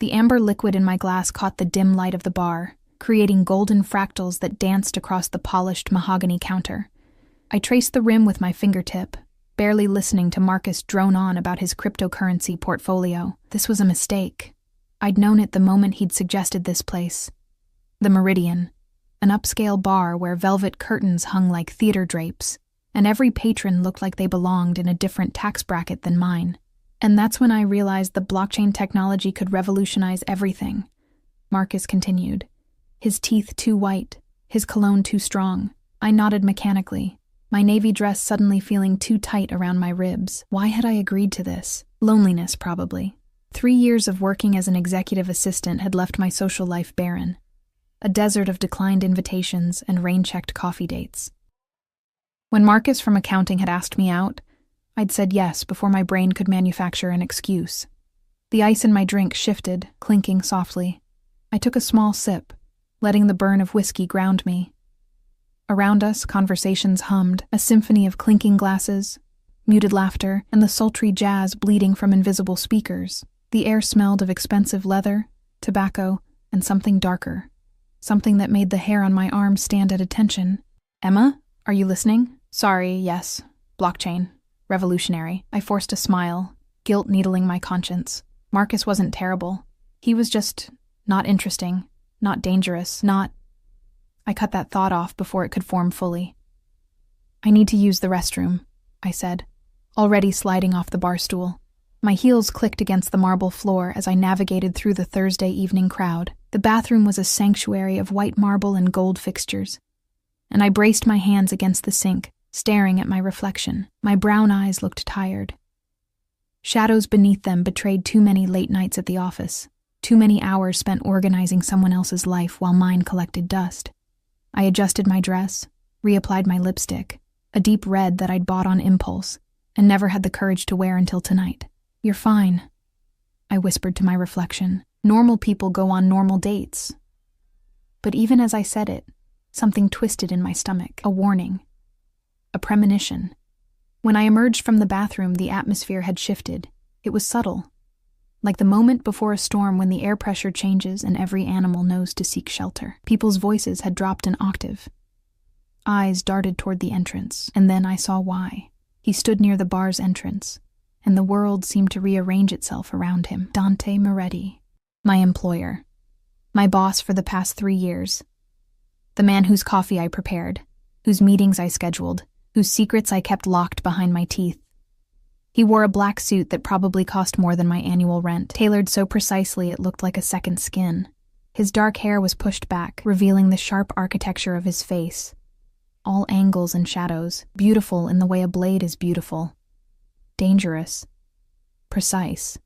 The amber liquid in my glass caught the dim light of the bar, creating golden fractals that danced across the polished mahogany counter. I traced the rim with my fingertip, barely listening to Marcus drone on about his cryptocurrency portfolio. This was a mistake. I'd known it the moment he'd suggested this place. The Meridian, an upscale bar where velvet curtains hung like theater drapes, and every patron looked like they belonged in a different tax bracket than mine. And that's when I realized the blockchain technology could revolutionize everything. Marcus continued, his teeth too white, his cologne too strong. I nodded mechanically, my navy dress suddenly feeling too tight around my ribs. Why had I agreed to this? Loneliness, probably. 3 years of working as an executive assistant had left my social life barren. A desert of declined invitations and rain-checked coffee dates. When Marcus from accounting had asked me out, I'd said yes before my brain could manufacture an excuse. The ice in my drink shifted, clinking softly. I took a small sip, letting the burn of whiskey ground me. Around us, conversations hummed, a symphony of clinking glasses, muted laughter, and the sultry jazz bleeding from invisible speakers. The air smelled of expensive leather, tobacco, and something darker. Something that made the hair on my arm stand at attention. Emma, are you listening? Sorry, yes. Blockchain. Revolutionary. I forced a smile, guilt needling my conscience. Marcus wasn't terrible. He was just not interesting, not dangerous, not... I cut that thought off before it could form fully. I need to use the restroom, I said, already sliding off the bar stool. My heels clicked against the marble floor as I navigated through the Thursday evening crowd. The bathroom was a sanctuary of white marble and gold fixtures, and I braced my hands against the sink, staring at my reflection. My brown eyes looked tired. Shadows beneath them betrayed too many late nights at the office, too many hours spent organizing someone else's life while mine collected dust. I adjusted my dress, reapplied my lipstick, a deep red that I'd bought on impulse, and never had the courage to wear until tonight. You're fine, I whispered to my reflection. Normal people go on normal dates. But even as I said it, something twisted in my stomach, a warning. A premonition. When I emerged from the bathroom, the atmosphere had shifted. It was subtle, like the moment before a storm when the air pressure changes and every animal knows to seek shelter. People's voices had dropped an octave. Eyes darted toward the entrance, and then I saw why. He stood near the bar's entrance, and the world seemed to rearrange itself around him. Dante Moretti, my employer, my boss for the past 3 years, the man whose coffee I prepared, whose meetings I scheduled, whose secrets I kept locked behind my teeth. He wore a black suit that probably cost more than my annual rent, tailored so precisely it looked like a second skin. His dark hair was pushed back, revealing the sharp architecture of his face. All angles and shadows, beautiful in the way a blade is beautiful. Dangerous. Precise.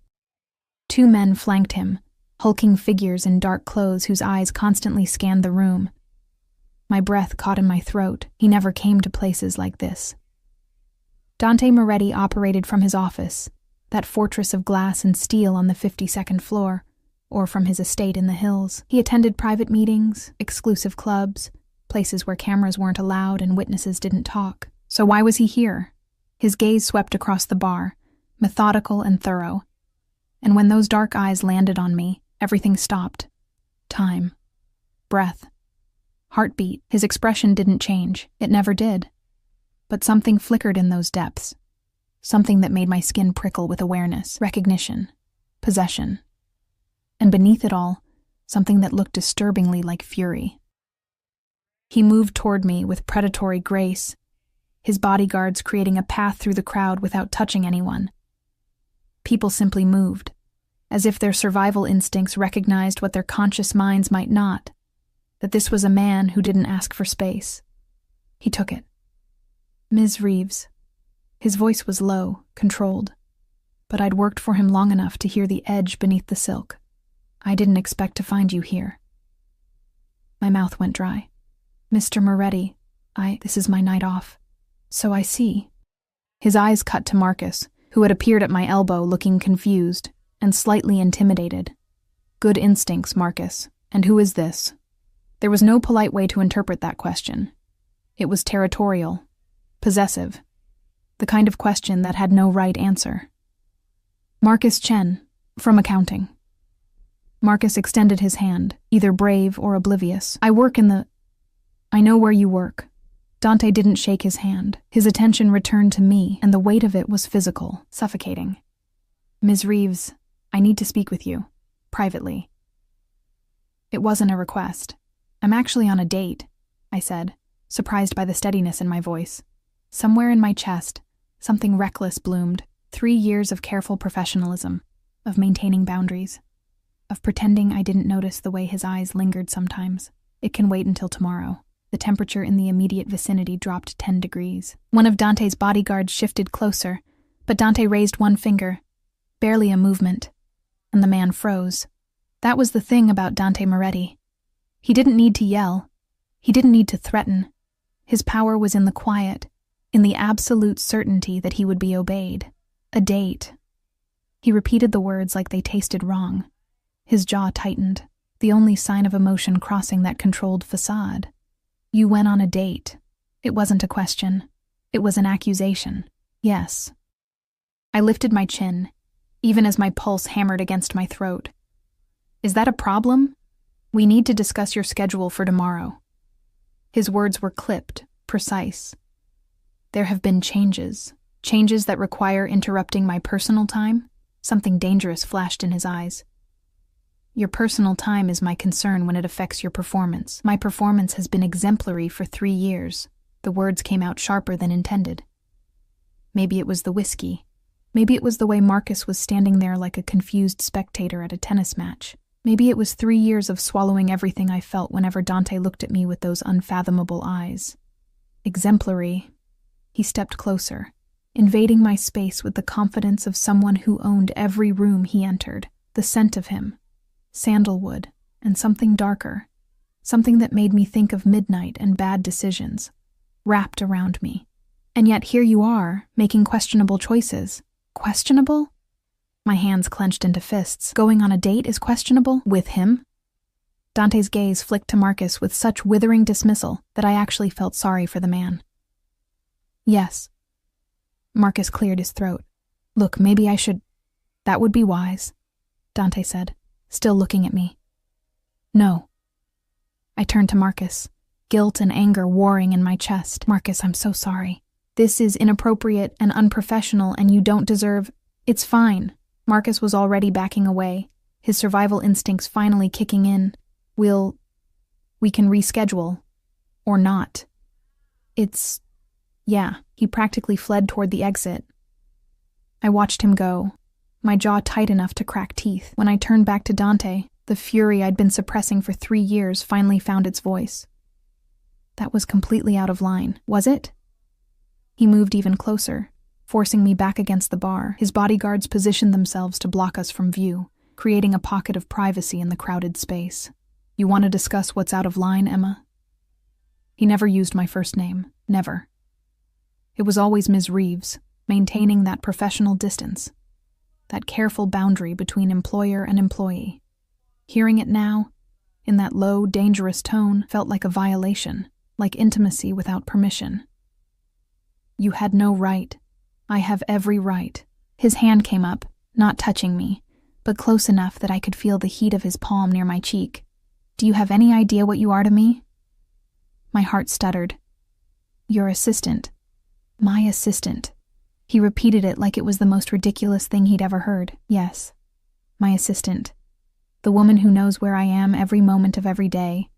2 men flanked him, hulking figures in dark clothes whose eyes constantly scanned the room. My breath caught in my throat. He never came to places like this. Dante Moretti operated from his office, that fortress of glass and steel on the 52nd floor, or from his estate in the hills. He attended private meetings, exclusive clubs, places where cameras weren't allowed and witnesses didn't talk. So why was he here? His gaze swept across the bar, methodical and thorough. And when those dark eyes landed on me, everything stopped. Time. Breath. Heartbeat. His expression didn't change. It never did. But something flickered in those depths. Something that made my skin prickle with awareness, recognition, possession. And beneath it all, something that looked disturbingly like fury. He moved toward me with predatory grace, his bodyguards creating a path through the crowd without touching anyone. People simply moved, as if their survival instincts recognized what their conscious minds might not, that this was a man who didn't ask for space. He took it. Ms. Reeves. His voice was low, controlled, but I'd worked for him long enough to hear the edge beneath the silk. I didn't expect to find you here. My mouth went dry. Mr. Moretti, this is my night off. So I see. His eyes cut to Marcus, who had appeared at my elbow looking confused and slightly intimidated. Good instincts, Marcus. And who is this? There was no polite way to interpret that question. It was territorial, possessive, the kind of question that had no right answer. Marcus Chen, from accounting. Marcus extended his hand, either brave or oblivious. I know where you work. Dante didn't shake his hand. His attention returned to me, and the weight of it was physical, suffocating. Ms. Reeves, I need to speak with you. Privately. It wasn't a request. I'm actually on a date, I said, surprised by the steadiness in my voice. Somewhere in my chest, something reckless bloomed. 3 years of careful professionalism, of maintaining boundaries, of pretending I didn't notice the way his eyes lingered sometimes. It can wait until tomorrow. The temperature in the immediate vicinity dropped 10 degrees. One of Dante's bodyguards shifted closer, but Dante raised one finger, barely a movement, and the man froze. That was the thing about Dante Moretti. He didn't need to yell. He didn't need to threaten. His power was in the quiet, in the absolute certainty that he would be obeyed. A date. He repeated the words like they tasted wrong. His jaw tightened, the only sign of emotion crossing that controlled facade. You went on a date. It wasn't a question. It was an accusation. Yes. I lifted my chin, even as my pulse hammered against my throat. Is that a problem? We need to discuss your schedule for tomorrow. His words were clipped, precise. There have been changes that require interrupting my personal time. Something dangerous flashed in his eyes. Your personal time is my concern when it affects your performance. My performance has been exemplary for 3 years. The words came out sharper than intended. Maybe it was the whiskey. Maybe it was the way Marcus was standing there like a confused spectator at a tennis match. Maybe it was 3 years of swallowing everything I felt whenever Dante looked at me with those unfathomable eyes. Exemplary. He stepped closer, invading my space with the confidence of someone who owned every room he entered. The scent of him. Sandalwood, and something darker, something that made me think of midnight and bad decisions, wrapped around me. And yet here you are, making questionable choices. Questionable? My hands clenched into fists. Going on a date is questionable? With him? Dante's gaze flicked to Marcus with such withering dismissal that I actually felt sorry for the man. Yes. Marcus cleared his throat. Look, maybe I should... That would be wise, Dante said, still looking at me. No. I turned to Marcus, guilt and anger warring in my chest. Marcus, I'm so sorry. This is inappropriate and unprofessional, and you don't deserve... It's fine. Marcus was already backing away, his survival instincts finally kicking in. We can reschedule. Or not. Yeah, he practically fled toward the exit. I watched him go, my jaw tight enough to crack teeth. When I turned back to Dante, the fury I'd been suppressing for 3 years finally found its voice. That was completely out of line, was it? He moved even closer, forcing me back against the bar. His bodyguards positioned themselves to block us from view, creating a pocket of privacy in the crowded space. You want to discuss what's out of line, Emma? He never used my first name. Never. It was always Ms. Reeves, maintaining that professional distance, that careful boundary between employer and employee. Hearing it now, in that low, dangerous tone, felt like a violation, like intimacy without permission. You had no right. I have every right. His hand came up, not touching me, but close enough that I could feel the heat of his palm near my cheek. Do you have any idea what you are to me? My heart stuttered. Your assistant. My assistant. He repeated it like it was the most ridiculous thing he'd ever heard. Yes, my assistant. The woman who knows where I am every moment of every day,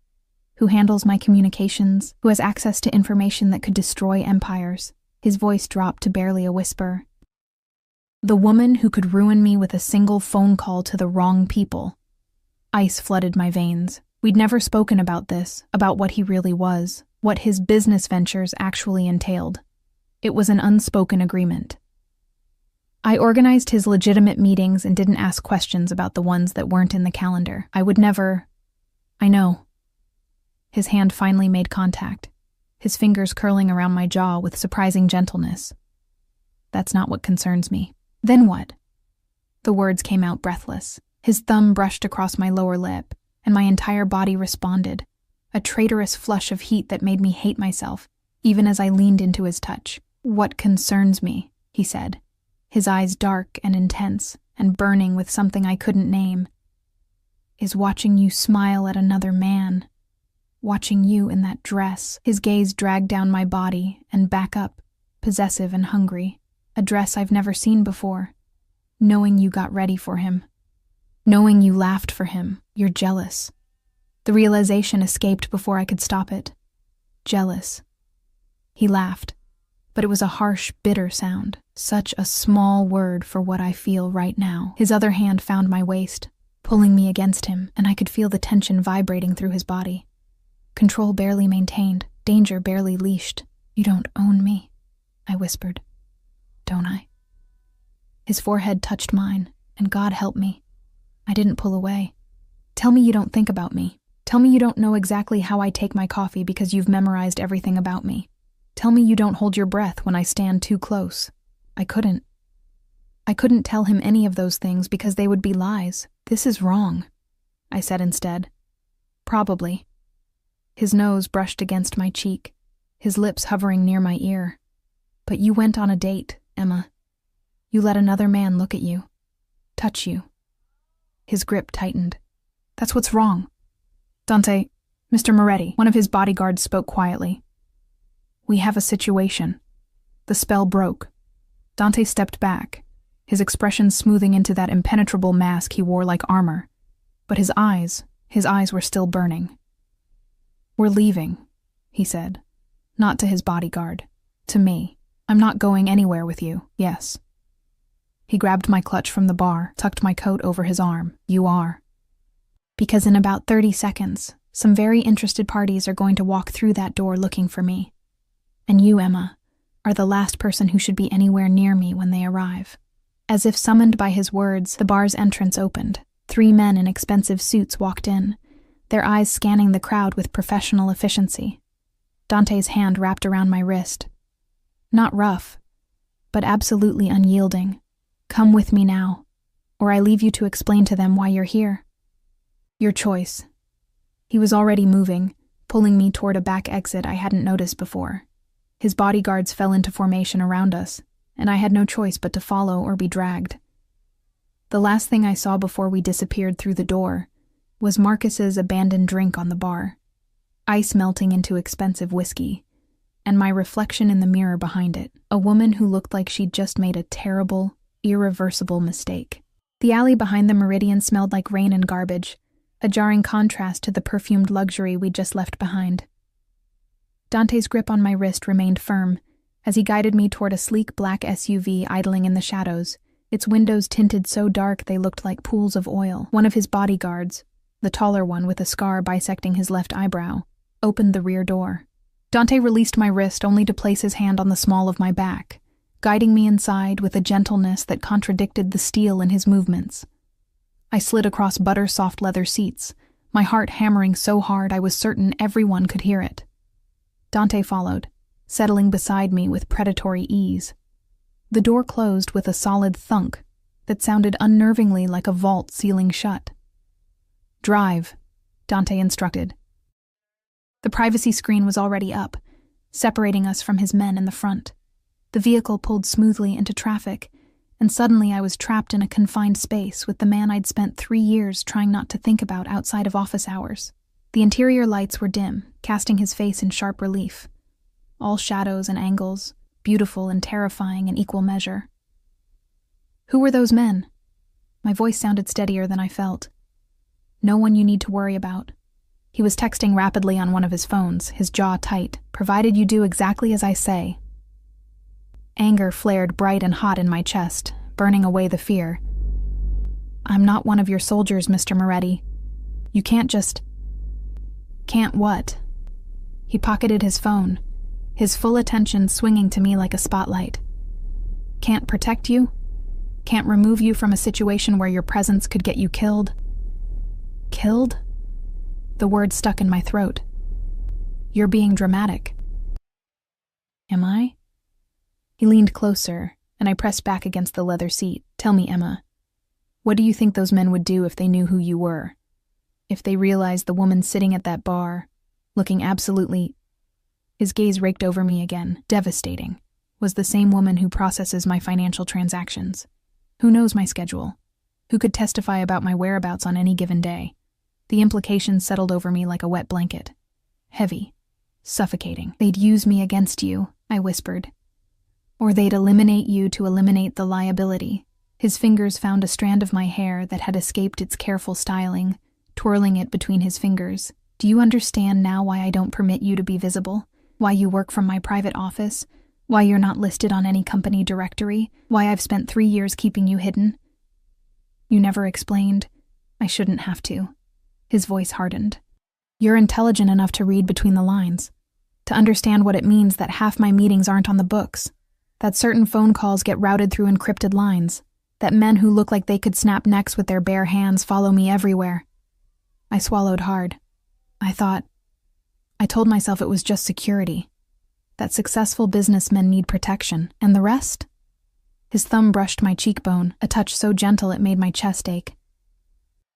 who handles my communications, who has access to information that could destroy empires. His voice dropped to barely a whisper. The woman who could ruin me with a single phone call to the wrong people. Ice flooded my veins. We'd never spoken about this, about what he really was, what his business ventures actually entailed. It was an unspoken agreement. I organized his legitimate meetings and didn't ask questions about the ones that weren't in the calendar. I would never... I know. His hand finally made contact, his fingers curling around my jaw with surprising gentleness. That's not what concerns me. Then what? The words came out breathless. His thumb brushed across my lower lip, and my entire body responded, a traitorous flush of heat that made me hate myself, even as I leaned into his touch. What concerns me, he said, his eyes dark and intense and burning with something I couldn't name. is watching you smile at another man. Watching you in that dress. His gaze dragged down my body and back up, possessive and hungry. A dress I've never seen before. Knowing you got ready for him. Knowing you laughed for him. You're jealous. The realization escaped before I could stop it. Jealous. He laughed, but it was a harsh, bitter sound. Such a small word for what I feel right now. His other hand found my waist, pulling me against him, and I could feel the tension vibrating through his body. Control barely maintained, danger barely leashed. You don't own me, I whispered. Don't I? His forehead touched mine, and God help me. I didn't pull away. Tell me you don't think about me. Tell me you don't know exactly how I take my coffee because you've memorized everything about me. Tell me you don't hold your breath when I stand too close. I couldn't. I couldn't tell him any of those things because they would be lies. This is wrong, I said instead. Probably. His nose brushed against my cheek, his lips hovering near my ear. But you went on a date, Emma. You let another man look at you, touch you. His grip tightened. That's what's wrong. Dante, Mr. Moretti, one of his bodyguards spoke quietly. We have a situation. The spell broke. Dante stepped back, his expression smoothing into that impenetrable mask he wore like armor. But his eyes were still burning. We're leaving, he said. Not to his bodyguard. To me. I'm not going anywhere with you, yes. He grabbed my clutch from the bar, tucked my coat over his arm. You are. Because in about 30 seconds, some very interested parties are going to walk through that door looking for me. And you, Emma, are the last person who should be anywhere near me when they arrive. As if summoned by his words, the bar's entrance opened. 3 men in expensive suits walked in, their eyes scanning the crowd with professional efficiency. Dante's hand wrapped around my wrist. Not rough, but absolutely unyielding. Come with me now, or I leave you to explain to them why you're here. Your choice. He was already moving, pulling me toward a back exit I hadn't noticed before. His bodyguards fell into formation around us, and I had no choice but to follow or be dragged. The last thing I saw before we disappeared through the door was Marcus's abandoned drink on the bar, ice melting into expensive whiskey, and my reflection in the mirror behind it, a woman who looked like she'd just made a terrible, irreversible mistake. The alley behind the Meridian smelled like rain and garbage, a jarring contrast to the perfumed luxury we'd just left behind. Dante's grip on my wrist remained firm as he guided me toward a sleek black SUV idling in the shadows, its windows tinted so dark they looked like pools of oil. One of his bodyguards, the taller one with a scar bisecting his left eyebrow, opened the rear door. Dante released my wrist only to place his hand on the small of my back, guiding me inside with a gentleness that contradicted the steel in his movements. I slid across butter-soft leather seats, my heart hammering so hard I was certain everyone could hear it. Dante followed, settling beside me with predatory ease. The door closed with a solid thunk that sounded unnervingly like a vault sealing shut. Drive, Dante instructed. The privacy screen was already up, separating us from his men in the front. The vehicle pulled smoothly into traffic, and suddenly I was trapped in a confined space with the man I'd spent 3 years trying not to think about outside of office hours. The interior lights were dim, casting his face in sharp relief. All shadows and angles, beautiful and terrifying in equal measure. Who were those men? My voice sounded steadier than I felt. No one you need to worry about. He was texting rapidly on one of his phones, his jaw tight, provided you do exactly as I say. Anger flared bright and hot in my chest, burning away the fear. I'm not one of your soldiers, Mr. Moretti. You can't just... Can't what? He pocketed his phone, his full attention swinging to me like a spotlight. Can't protect you? Can't remove you from a situation where your presence could get you killed? Killed? The word stuck in my throat. You're being dramatic. Am I? He leaned closer, and I pressed back against the leather seat. Tell me, Emma, what do you think those men would do if they knew who you were? If they realized the woman sitting at that bar, looking absolutely... His gaze raked over me again, devastating, was the same woman who processes my financial transactions. Who knows my schedule? Who could testify about my whereabouts on any given day? The implications settled over me like a wet blanket. Heavy. Suffocating. They'd use me against you, I whispered. Or they'd eliminate you to eliminate the liability. His fingers found a strand of my hair that had escaped its careful styling, twirling it between his fingers. Do you understand now why I don't permit you to be visible? Why you work from my private office? Why you're not listed on any company directory? Why I've spent 3 years keeping you hidden? You never explained. I shouldn't have to. His voice hardened. You're intelligent enough to read between the lines, to understand what it means that half my meetings aren't on the books, that certain phone calls get routed through encrypted lines, that men who look like they could snap necks with their bare hands follow me everywhere. I swallowed hard. I told myself it was just security, that successful businessmen need protection, and the rest? His thumb brushed my cheekbone, a touch so gentle it made my chest ache.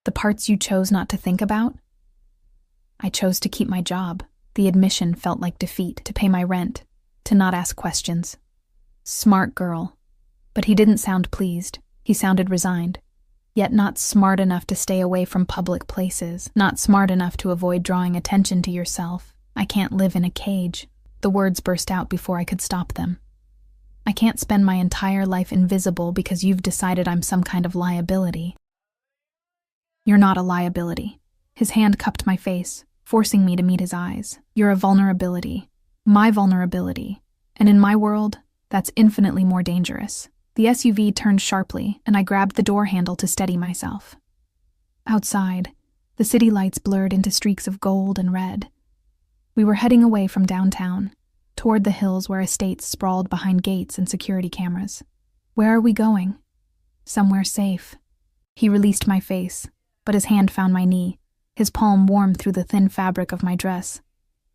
The parts you chose not to think about? I chose to keep my job. The admission felt like defeat, to pay my rent, to not ask questions. Smart girl. But he didn't sound pleased. He sounded resigned. Yet not smart enough to stay away from public places, not smart enough to avoid drawing attention to yourself. I can't live in a cage. The words burst out before I could stop them. I can't spend my entire life invisible because you've decided I'm some kind of liability. You're not a liability. His hand cupped my face, forcing me to meet his eyes. You're a vulnerability. My vulnerability. And in my world, that's infinitely more dangerous. The SUV turned sharply, and I grabbed the door handle to steady myself. Outside, the city lights blurred into streaks of gold and red. We were heading away from downtown, toward the hills where estates sprawled behind gates and security cameras. Where are we going? Somewhere safe. He released my face, but his hand found my knee, his palm warm through the thin fabric of my dress.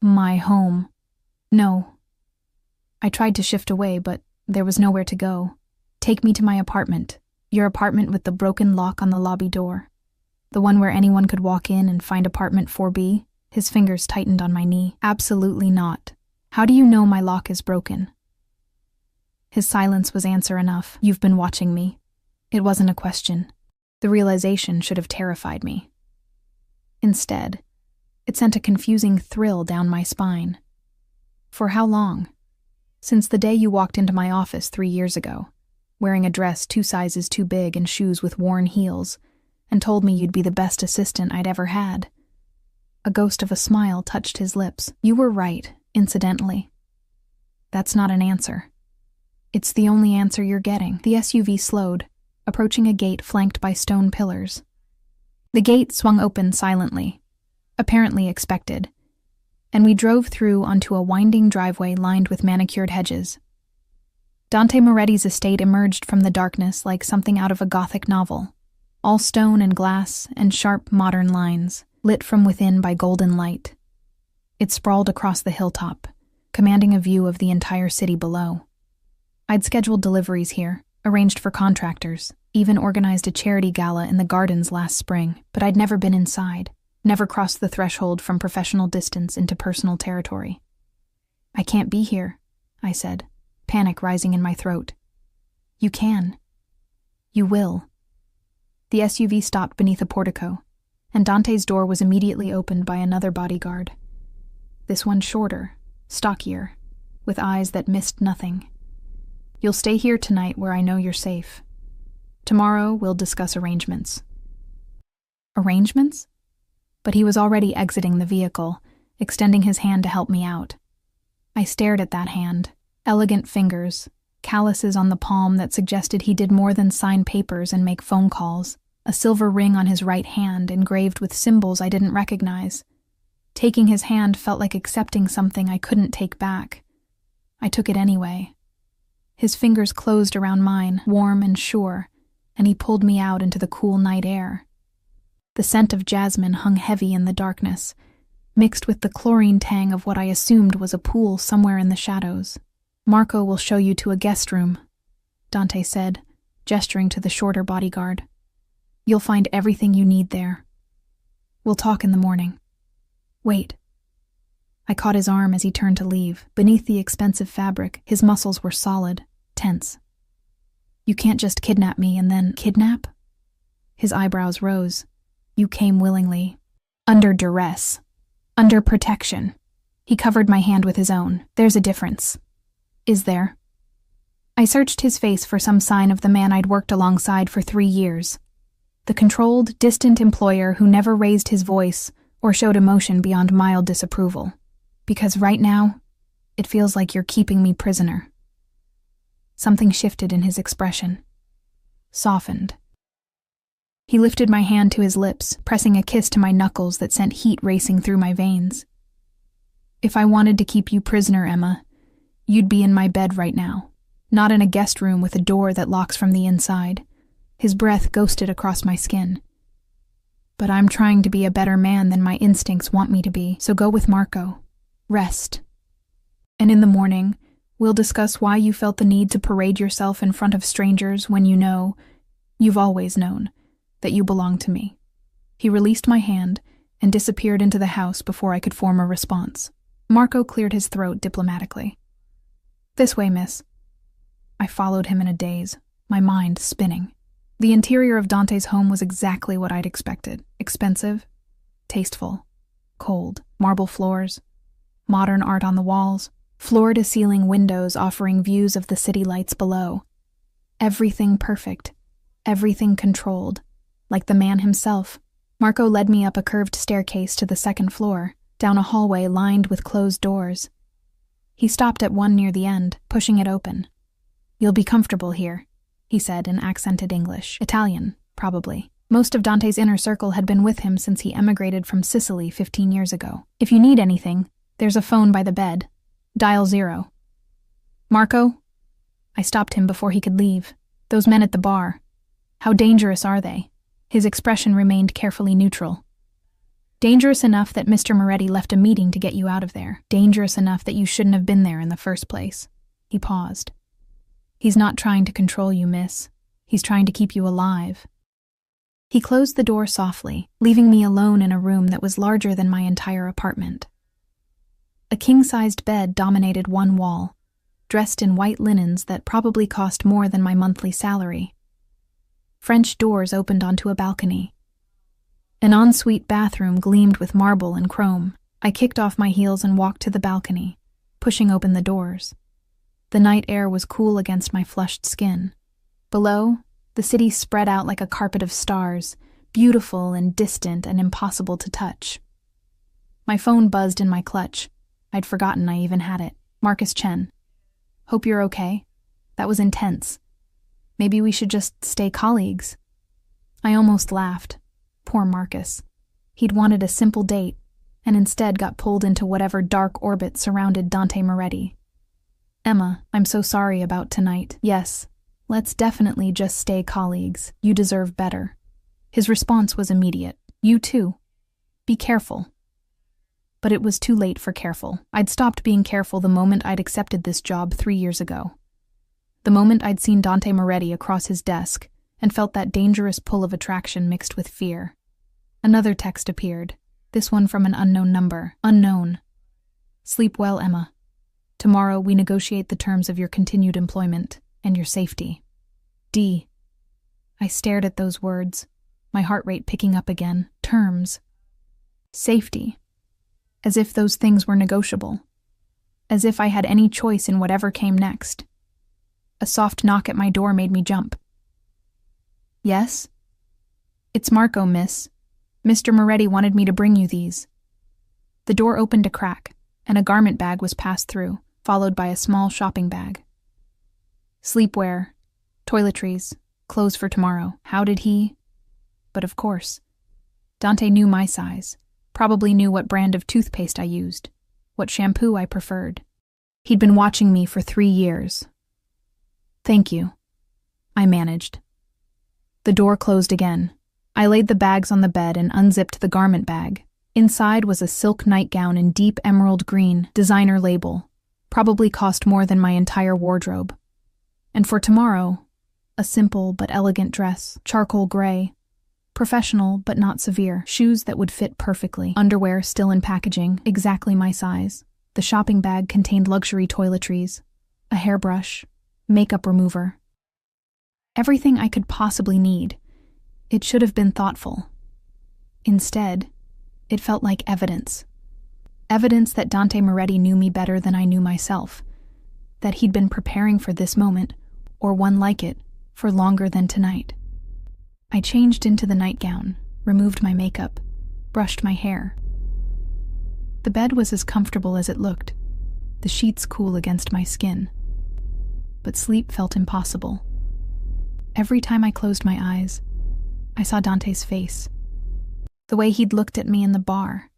My home. No. I tried to shift away, but there was nowhere to go. Take me to my apartment. Your apartment with the broken lock on the lobby door. The one where anyone could walk in and find apartment 4B. His fingers tightened on my knee. Absolutely not. How do you know my lock is broken? His silence was answer enough. You've been watching me. It wasn't a question. The realization should have terrified me. Instead, it sent a confusing thrill down my spine. For how long? Since the day you walked into my office 3 years ago, wearing a dress 2 sizes too big and shoes with worn heels, and told me you'd be the best assistant I'd ever had. A ghost of a smile touched his lips. You were right, incidentally. That's not an answer. It's the only answer you're getting. The SUV slowed, approaching a gate flanked by stone pillars. The gate swung open silently, apparently expected, and we drove through onto a winding driveway lined with manicured hedges. Dante Moretti's estate emerged from the darkness like something out of a Gothic novel, all stone and glass and sharp modern lines, lit from within by golden light. It sprawled across the hilltop, commanding a view of the entire city below. I'd scheduled deliveries here, arranged for contractors, even organized a charity gala in the gardens last spring, but I'd never been inside, never crossed the threshold from professional distance into personal territory. I can't be here, I said, panic rising in my throat. You can. You will. The SUV stopped beneath a portico, and Dante's door was immediately opened by another bodyguard. This one shorter, stockier, with eyes that missed nothing. You'll stay here tonight where I know you're safe. Tomorrow we'll discuss arrangements. Arrangements? But he was already exiting the vehicle, extending his hand to help me out. I stared at that hand, elegant fingers, calluses on the palm that suggested he did more than sign papers and make phone calls, a silver ring on his right hand engraved with symbols I didn't recognize. Taking his hand felt like accepting something I couldn't take back. I took it anyway. His fingers closed around mine, warm and sure, and he pulled me out into the cool night air. The scent of jasmine hung heavy in the darkness, mixed with the chlorine tang of what I assumed was a pool somewhere in the shadows. Marco will show you to a guest room, Dante said, gesturing to the shorter bodyguard. You'll find everything you need there. We'll talk in the morning. Wait. I caught his arm as he turned to leave. Beneath the expensive fabric, his muscles were solid, tense. You can't just kidnap me and then kidnap? His eyebrows rose. You came willingly. Under duress. Under protection. He covered my hand with his own. There's a difference. Is there? I searched his face for some sign of the man I'd worked alongside for 3 years. The controlled, distant employer who never raised his voice or showed emotion beyond mild disapproval. Because right now, it feels like you're keeping me prisoner. Something shifted in his expression. Softened. He lifted my hand to his lips, pressing a kiss to my knuckles that sent heat racing through my veins. If I wanted to keep you prisoner, Emma, you'd be in my bed right now, not in a guest room with a door that locks from the inside. His breath ghosted across my skin. But I'm trying to be a better man than my instincts want me to be, so go with Marco. Rest. And in the morning, we'll discuss why you felt the need to parade yourself in front of strangers when you know, you've always known, that you belong to me. He released my hand and disappeared into the house before I could form a response. Marco cleared his throat diplomatically. This way, miss. I followed him in a daze, my mind spinning. The interior of Dante's home was exactly what I'd expected. Expensive, tasteful, cold, marble floors, modern art on the walls, floor-to-ceiling windows offering views of the city lights below. Everything perfect, everything controlled, like the man himself. Marco led me up a curved staircase to the second floor, down a hallway lined with closed doors. He stopped at one near the end, pushing it open. You'll be comfortable here, he said in accented English. Italian, probably. Most of Dante's inner circle had been with him since he emigrated from Sicily 15 years ago. If you need anything, there's a phone by the bed. Dial 0. Marco? I stopped him before he could leave. Those men at the bar. How dangerous are they? His expression remained carefully neutral. Dangerous enough that Mr. Moretti left a meeting to get you out of there. Dangerous enough that you shouldn't have been there in the first place. He paused. He's not trying to control you, miss. He's trying to keep you alive. He closed the door softly, leaving me alone in a room that was larger than my entire apartment. A king-sized bed dominated one wall, dressed in white linens that probably cost more than my monthly salary. French doors opened onto a balcony. An ensuite bathroom gleamed with marble and chrome. I kicked off my heels and walked to the balcony, pushing open the doors. The night air was cool against my flushed skin. Below, the city spread out like a carpet of stars, beautiful and distant and impossible to touch. My phone buzzed in my clutch. I'd forgotten I even had it. Marcus Chen. Hope you're okay. That was intense. Maybe we should just stay colleagues. I almost laughed. Poor Marcus. He'd wanted a simple date, and instead got pulled into whatever dark orbit surrounded Dante Moretti. Emma, I'm so sorry about tonight. Yes, let's definitely just stay colleagues. You deserve better. His response was immediate. You too. Be careful. But it was too late for careful. I'd stopped being careful the moment I'd accepted this job 3 years ago. The moment I'd seen Dante Moretti across his desk and felt that dangerous pull of attraction mixed with fear. Another text appeared, this one from an unknown number. Unknown. Sleep well, Emma. Tomorrow we negotiate the terms of your continued employment and your safety. D. I stared at those words, my heart rate picking up again. Terms. Safety. As if those things were negotiable. As if I had any choice in whatever came next. A soft knock at my door made me jump. Yes? It's Marco, miss. Mr. Moretti wanted me to bring you these. The door opened a crack, and a garment bag was passed through, followed by a small shopping bag. Sleepwear, toiletries, clothes for tomorrow. How did he? But of course. Dante knew my size, probably knew what brand of toothpaste I used, what shampoo I preferred. He'd been watching me for 3 years. Thank you. I managed. The door closed again. I laid the bags on the bed and unzipped the garment bag. Inside was a silk nightgown in deep emerald green, designer label. Probably cost more than my entire wardrobe. And for tomorrow, a simple but elegant dress, charcoal gray. Professional but not severe. Shoes that would fit perfectly. Underwear still in packaging, exactly my size. The shopping bag contained luxury toiletries, a hairbrush, makeup remover. Everything I could possibly need. It should have been thoughtful. Instead, It felt like evidence. Evidence that Dante Moretti knew me better than I knew myself, that he'd been preparing for this moment, or one like it, for longer than tonight. I changed into the nightgown, removed my makeup, brushed my hair. The bed was as comfortable as it looked, the sheets cool against my skin. But sleep felt impossible. Every time I closed my eyes, I saw Dante's face. The way he'd looked at me in the bar.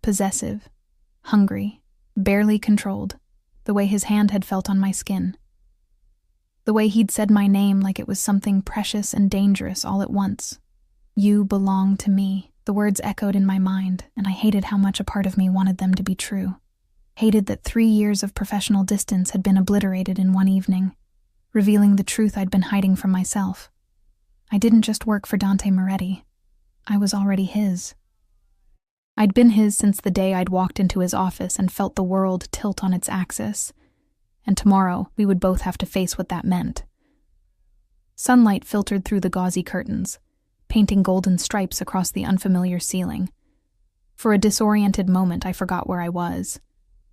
Possessive, hungry, barely controlled. The way his hand had felt on my skin. The way he'd said my name like it was something precious and dangerous all at once. You belong to me. The words echoed in my mind, and I hated how much a part of me wanted them to be true. Hated that 3 years of professional distance had been obliterated in one evening, revealing the truth I'd been hiding from myself. I didn't just work for Dante Moretti. I was already his. I'd been his since the day I'd walked into his office and felt the world tilt on its axis, and tomorrow we would both have to face what that meant. Sunlight filtered through the gauzy curtains, painting golden stripes across the unfamiliar ceiling. For a disoriented moment, I forgot where I was.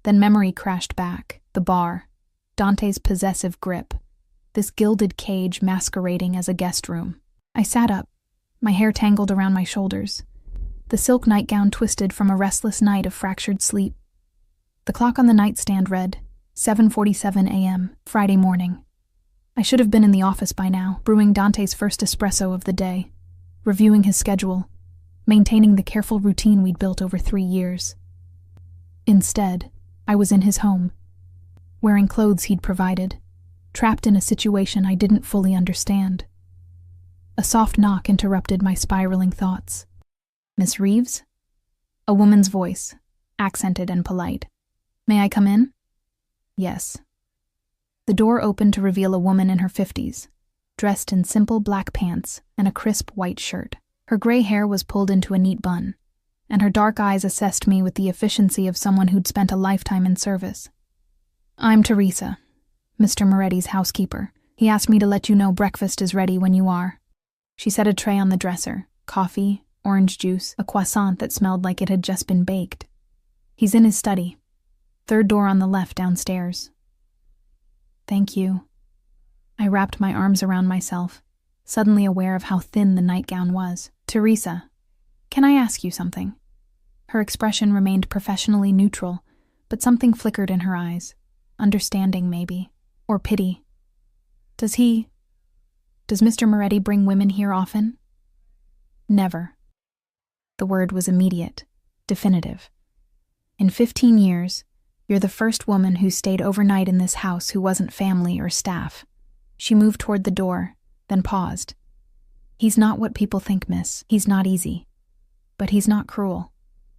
Then memory crashed back. The bar, Dante's possessive grip, this gilded cage masquerading as a guest room. I sat up, my hair tangled around my shoulders. The silk nightgown twisted from a restless night of fractured sleep. The clock on the nightstand read 7:47 a.m., Friday morning. I should have been in the office by now, brewing Dante's first espresso of the day, reviewing his schedule, maintaining the careful routine we'd built over 3 years. Instead, I was in his home, wearing clothes he'd provided, trapped in a situation I didn't fully understand. A soft knock interrupted my spiraling thoughts. "Miss Reeves?" A woman's voice, accented and polite. "May I come in?" "Yes." The door opened to reveal a woman in her 50s, dressed in simple black pants and a crisp white shirt. Her gray hair was pulled into a neat bun, and her dark eyes assessed me with the efficiency of someone who'd spent a lifetime in service. "I'm Teresa, Mr. Moretti's housekeeper. He asked me to let you know breakfast is ready when you are." She set a tray on the dresser, coffee, orange juice, a croissant that smelled like it had just been baked. "He's in his study. Third door on the left downstairs." "Thank you." I wrapped my arms around myself, suddenly aware of how thin the nightgown was. "Teresa, can I ask you something?" Her expression remained professionally neutral, but something flickered in her eyes. Understanding, maybe. Or pity. Does Mr. Moretti bring women here often?" "Never." The word was immediate, definitive. "In 15 years, you're the first woman who stayed overnight in this house who wasn't family or staff." She moved toward the door, then paused. "He's not what people think, miss. He's not easy. But he's not cruel.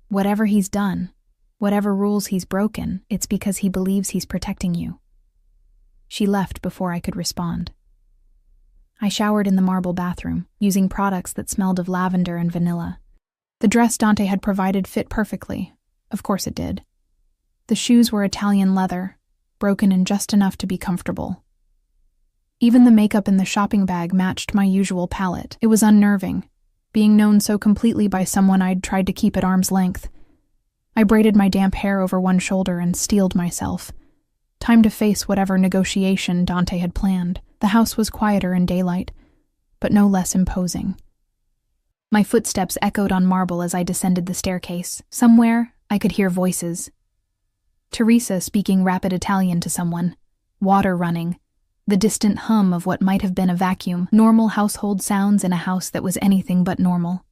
Whatever he's done, whatever rules he's broken, it's because he believes he's protecting you." She left before I could respond. I showered in the marble bathroom, using products that smelled of lavender and vanilla. The dress Dante had provided fit perfectly. Of course it did. The shoes were Italian leather, broken in just enough to be comfortable. Even the makeup in the shopping bag matched my usual palette. It was unnerving, being known so completely by someone I'd tried to keep at arm's length. I braided my damp hair over one shoulder and steeled myself. Time to face whatever negotiation Dante had planned. The house was quieter in daylight, but no less imposing. My footsteps echoed on marble as I descended the staircase. Somewhere, I could hear voices. Teresa speaking rapid Italian to someone, water running, the distant hum of what might have been a vacuum, normal household sounds in a house that was anything but normal.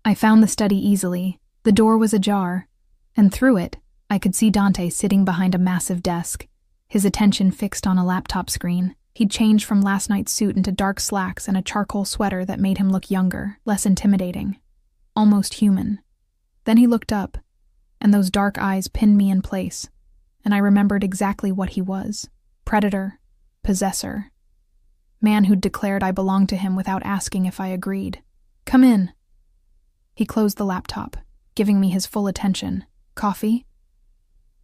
I found the study easily. The door was ajar, and through it, I could see Dante sitting behind a massive desk, his attention fixed on a laptop screen. He'd changed from last night's suit into dark slacks and a charcoal sweater that made him look younger, less intimidating, almost human. Then he looked up, and those dark eyes pinned me in place, and I remembered exactly what he was. Predator, possessor, man who'd declared I belonged to him without asking if I agreed. "Come in." He closed the laptop, giving me his full attention. "Coffee?"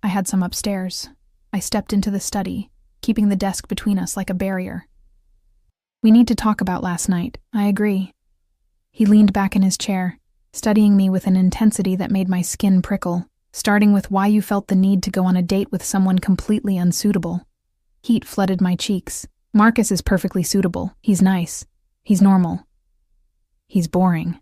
I had some upstairs. I stepped into the study, keeping the desk between us like a barrier. "We need to talk about last night." "I agree." He leaned back in his chair, studying me with an intensity that made my skin prickle, starting with why you felt the need to go on a date with someone completely unsuitable. Heat flooded my cheeks. Marcus is perfectly suitable. He's nice. He's normal. He's boring.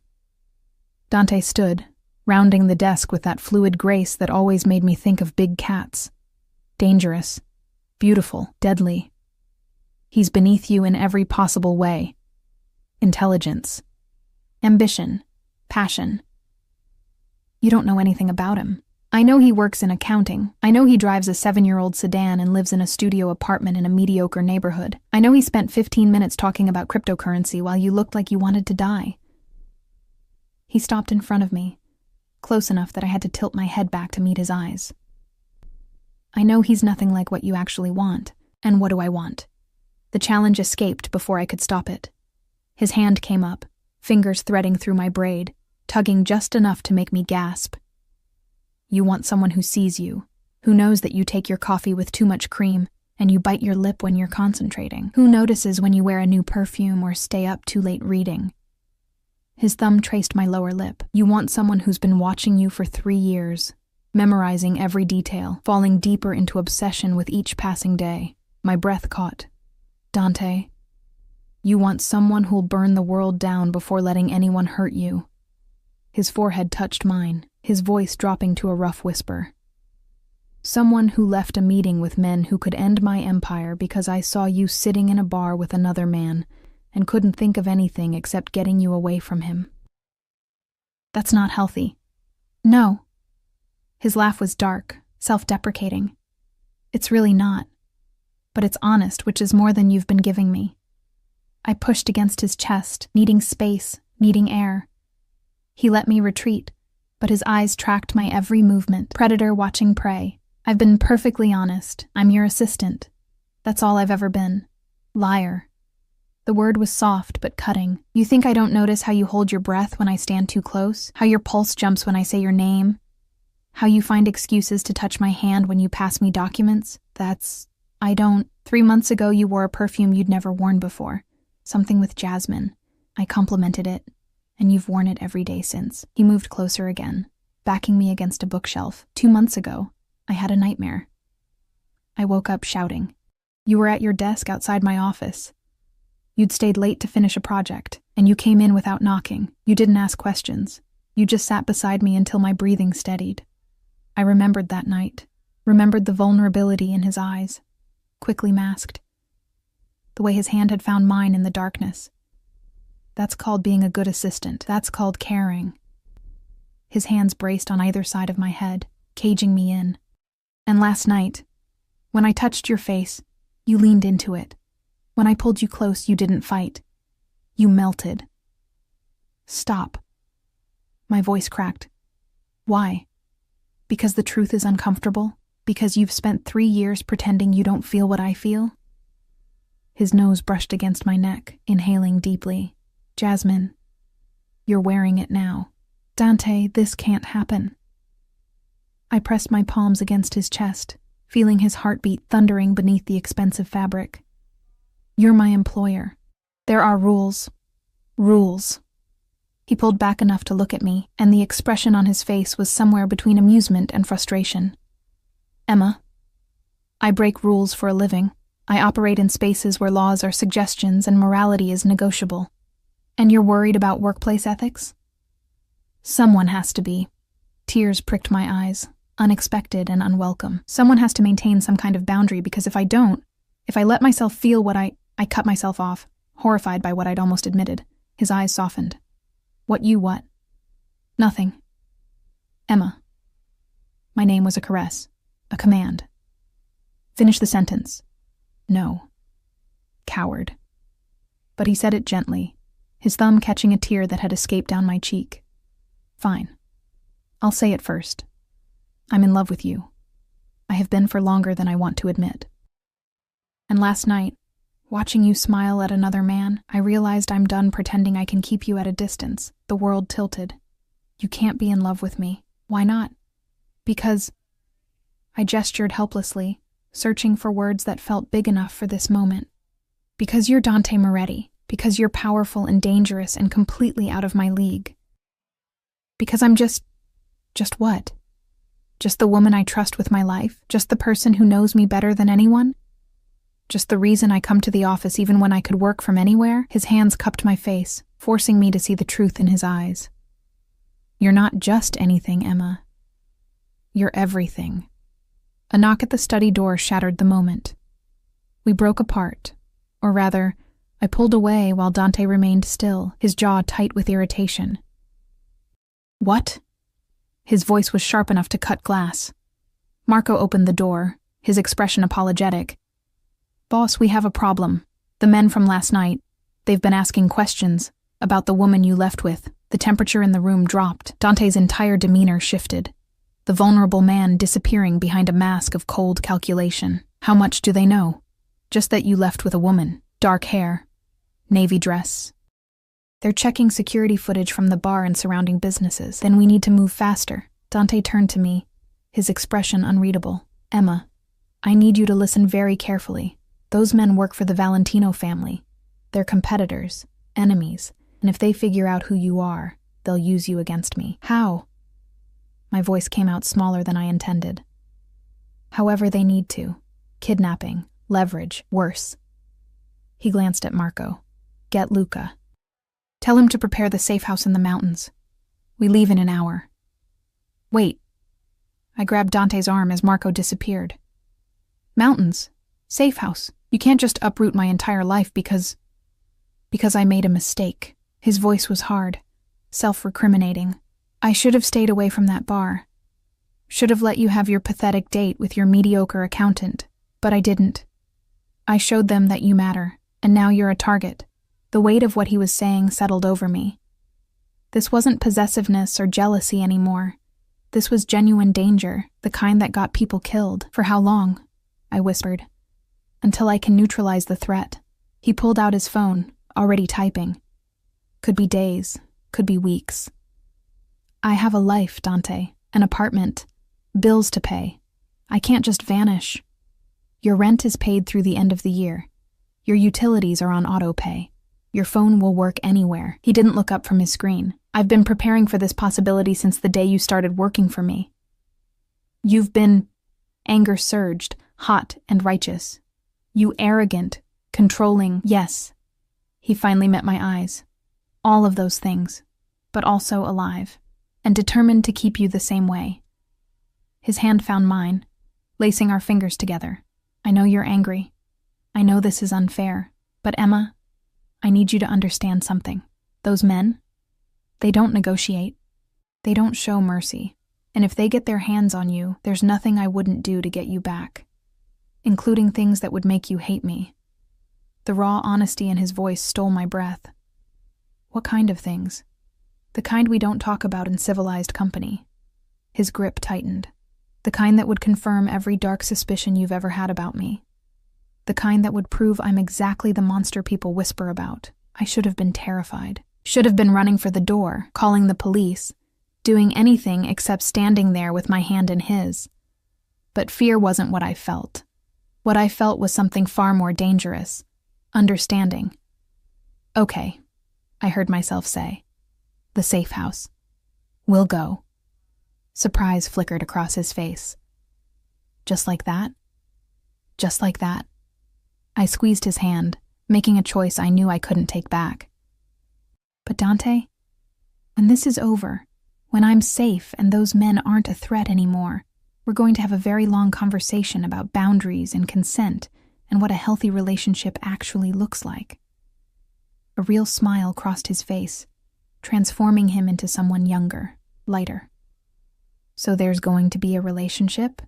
Dante stood, rounding the desk with that fluid grace that always made me think of big cats. Dangerous. Beautiful. Deadly. He's beneath you in every possible way. Intelligence. Ambition. Passion. You don't know anything about him. I know he works in accounting. I know he drives a 7-year-old sedan and lives in a studio apartment in a mediocre neighborhood. I know he spent 15 minutes talking about cryptocurrency while you looked like you wanted to die. He stopped in front of me, close enough that I had to tilt my head back to meet his eyes. I know he's nothing like what you actually want. And what do I want? The challenge escaped before I could stop it. His hand came up, fingers threading through my braid, tugging just enough to make me gasp. You want someone who sees you, who knows that you take your coffee with too much cream and you bite your lip when you're concentrating, who notices when you wear a new perfume or stay up too late reading. His thumb traced my lower lip. You want someone who's been watching you for 3 years, memorizing every detail, falling deeper into obsession with each passing day. My breath caught. Dante, you want someone who'll burn the world down before letting anyone hurt you. His forehead touched mine, his voice dropping to a rough whisper. Someone who left a meeting with men who could end my empire because I saw you sitting in a bar with another man and couldn't think of anything except getting you away from him. That's not healthy. No. His laugh was dark, self-deprecating. It's really not. But it's honest, which is more than you've been giving me. I pushed against his chest, needing space, needing air. He let me retreat, but his eyes tracked my every movement, predator watching prey. I've been perfectly honest. I'm your assistant. That's all I've ever been. Liar. The word was soft but cutting. You think I don't notice how you hold your breath when I stand too close? How your pulse jumps when I say your name? How you find excuses to touch my hand when you pass me documents? I don't. 3 months ago you wore a perfume you'd never worn before. Something with jasmine. I complimented it, and you've worn it every day since. He moved closer again, backing me against a bookshelf. 2 months ago, I had a nightmare. I woke up shouting. You were at your desk outside my office. You'd stayed late to finish a project, and you came in without knocking. You didn't ask questions. You just sat beside me until my breathing steadied. I remembered that night, remembered the vulnerability in his eyes, quickly masked. The way his hand had found mine in the darkness. That's called being a good assistant. That's called caring. His hands braced on either side of my head, caging me in. And last night, when I touched your face, you leaned into it. When I pulled you close, you didn't fight. You melted. Stop. My voice cracked. Why? Because the truth is uncomfortable? Because you've spent 3 years pretending you don't feel what I feel? His nose brushed against my neck, inhaling deeply. Jasmine, you're wearing it now. Dante, this can't happen. I pressed my palms against his chest, feeling his heartbeat thundering beneath the expensive fabric. You're my employer. There are rules. Rules. He pulled back enough to look at me, and the expression on his face was somewhere between amusement and frustration. Emma, I break rules for a living. I operate in spaces where laws are suggestions and morality is negotiable. And you're worried about workplace ethics? Someone has to be. Tears pricked my eyes, unexpected and unwelcome. Someone has to maintain some kind of boundary, because if I don't, if I let myself feel what I cut myself off, horrified by what I'd almost admitted. His eyes softened. What? Nothing. Emma. My name was a caress, a command. Finish the sentence. No. Coward. But he said it gently, his thumb catching a tear that had escaped down my cheek. Fine. I'll say it first. I'm in love with you. I have been for longer than I want to admit. And last night, watching you smile at another man, I realized I'm done pretending I can keep you at a distance. The world tilted. You can't be in love with me. Why not? Because... I gestured helplessly, searching for words that felt big enough for this moment. Because you're Dante Moretti. Because you're powerful and dangerous and completely out of my league. Because I'm just what? Just the woman I trust with my life? Just the person who knows me better than anyone? Just the reason I come to the office even when I could work from anywhere? His hands cupped my face, forcing me to see the truth in his eyes. You're not just anything, Emma. You're everything. A knock at the study door shattered the moment. We broke apart, or rather, I pulled away while Dante remained still, his jaw tight with irritation. What? His voice was sharp enough to cut glass. Marco opened the door, his expression apologetic. Boss, we have a problem. The men from last night, they've been asking questions about the woman you left with. The temperature in the room dropped. Dante's entire demeanor shifted. The vulnerable man disappearing behind a mask of cold calculation. How much do they know? Just that you left with a woman. Dark hair. Navy dress. They're checking security footage from the bar and surrounding businesses. Then we need to move faster. Dante turned to me, his expression unreadable. Emma, I need you to listen very carefully. Those men work for the Valentino family. They're competitors, enemies, and if they figure out who you are, they'll use you against me. How? My voice came out smaller than I intended. However they need to. Kidnapping, leverage, worse. He glanced at Marco. Get Luca. Tell him to prepare the safe house in the mountains. We leave in an hour. Wait. I grabbed Dante's arm as Marco disappeared. Mountains? Safe house? You can't just uproot my entire life because I made a mistake. His voice was hard, self-recriminating. I should have stayed away from that bar. Should have let you have your pathetic date with your mediocre accountant, but I didn't. I showed them that you matter, and now you're a target. The weight of what he was saying settled over me. This wasn't possessiveness or jealousy anymore. This was genuine danger, the kind that got people killed. For how long? I whispered. Until I can neutralize the threat. He pulled out his phone, already typing. Could be days, could be weeks. I have a life, Dante, an apartment, bills to pay. I can't just vanish. Your rent is paid through the end of the year. Your utilities are on auto pay. Your phone will work anywhere. He didn't look up from his screen. I've been preparing for this possibility since the day you started working for me. You've been... Anger surged, hot and righteous. You arrogant, controlling, yes. He finally met my eyes. All of those things, but also alive, and determined to keep you the same way. His hand found mine, lacing our fingers together. I know you're angry. I know this is unfair, but Emma, I need you to understand something. Those men, they don't negotiate. They don't show mercy. And if they get their hands on you, there's nothing I wouldn't do to get you back, including things that would make you hate me. The raw honesty in his voice stole my breath. What kind of things? The kind we don't talk about in civilized company. His grip tightened. The kind that would confirm every dark suspicion you've ever had about me. The kind that would prove I'm exactly the monster people whisper about. I should have been terrified. Should have been running for the door, calling the police, doing anything except standing there with my hand in his. But fear wasn't what I felt. What I felt was something far more dangerous. Understanding. Okay, I heard myself say. The safe house. We'll go. Surprise flickered across his face. Just like that? Just like that. I squeezed his hand, making a choice I knew I couldn't take back. But Dante, when this is over, when I'm safe and those men aren't a threat anymore, we're going to have a very long conversation about boundaries and consent and what a healthy relationship actually looks like. A real smile crossed his face, transforming him into someone younger, lighter. So there's going to be a relationship?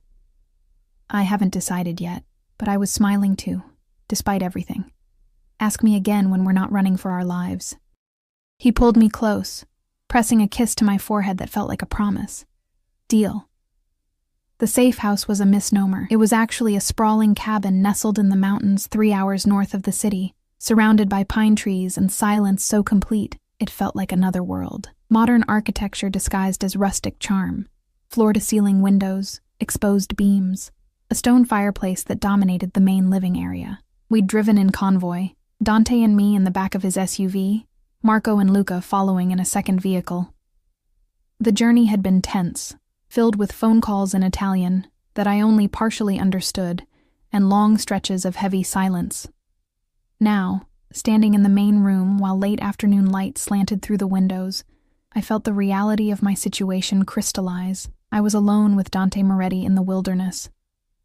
I haven't decided yet, but I was smiling too. Despite everything. Ask me again when we're not running for our lives. He pulled me close, pressing a kiss to my forehead that felt like a promise. Deal. The safe house was a misnomer. It was actually a sprawling cabin nestled in the mountains 3 hours north of the city, surrounded by pine trees and silence so complete it felt like another world. Modern architecture disguised as rustic charm. Floor-to-ceiling windows, exposed beams, a stone fireplace that dominated the main living area. We'd driven in convoy, Dante and me in the back of his SUV, Marco and Luca following in a second vehicle. The journey had been tense, filled with phone calls in Italian that I only partially understood, and long stretches of heavy silence. Now, standing in the main room while late afternoon light slanted through the windows, I felt the reality of my situation crystallize. I was alone with Dante Moretti in the wilderness,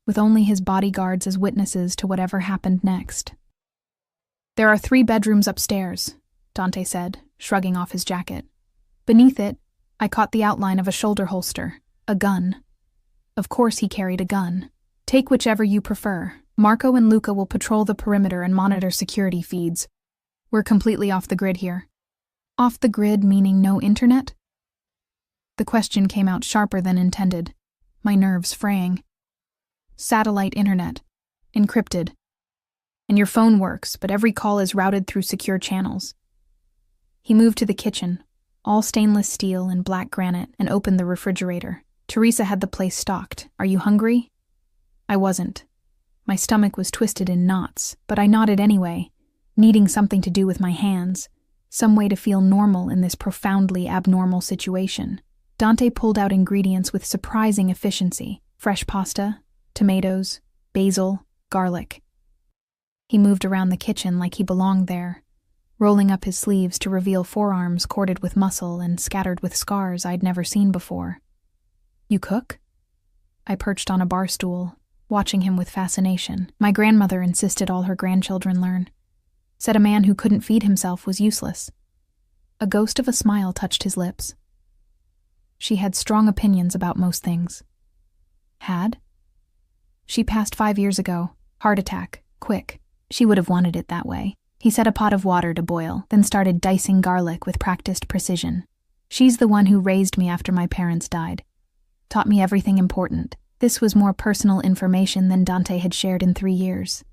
with only his bodyguards as witnesses to whatever happened next. "There are 3 bedrooms upstairs," Dante said, shrugging off his jacket. Beneath it, I caught the outline of a shoulder holster, a gun. Of course he carried a gun. "Take whichever you prefer. Marco and Luca will patrol the perimeter and monitor security feeds. We're completely off the grid here." Off the grid meaning no internet? The question came out sharper than intended, my nerves fraying. "Satellite internet. Encrypted. And your phone works, but every call is routed through secure channels." He moved to the kitchen, all stainless steel and black granite, and opened the refrigerator. "Teresa had the place stocked. Are you hungry?" I wasn't. My stomach was twisted in knots, but I nodded anyway, needing something to do with my hands, some way to feel normal in this profoundly abnormal situation. Dante pulled out ingredients with surprising efficiency: fresh pasta, tomatoes, basil, garlic. He moved around the kitchen like he belonged there, rolling up his sleeves to reveal forearms corded with muscle and scattered with scars I'd never seen before. "You cook?" I perched on a bar stool, watching him with fascination. My grandmother insisted all her grandchildren learn. Said a man who couldn't feed himself was useless. A ghost of a smile touched his lips. She had strong opinions about most things. Had? She passed 5 years ago. Heart attack. Quick. She would have wanted it that way. He set a pot of water to boil, then started dicing garlic with practiced precision. "She's the one who raised me after my parents died. Taught me everything important." This was more personal information than Dante had shared in 3 years.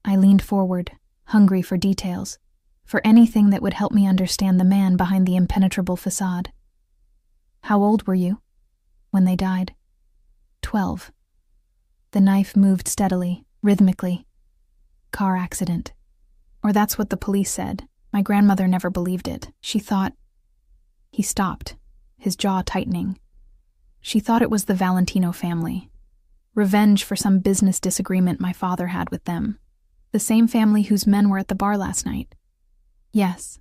I leaned forward, hungry for details, for anything that would help me understand the man behind the impenetrable facade. "How old were you when they died?" 12. The knife moved steadily, rhythmically. "Car accident." Or that's what the police said. My grandmother never believed it. She thought... He stopped, his jaw tightening. She thought it was the Valentino family. Revenge for some business disagreement my father had with them. The same family whose men were at the bar last night. Yes.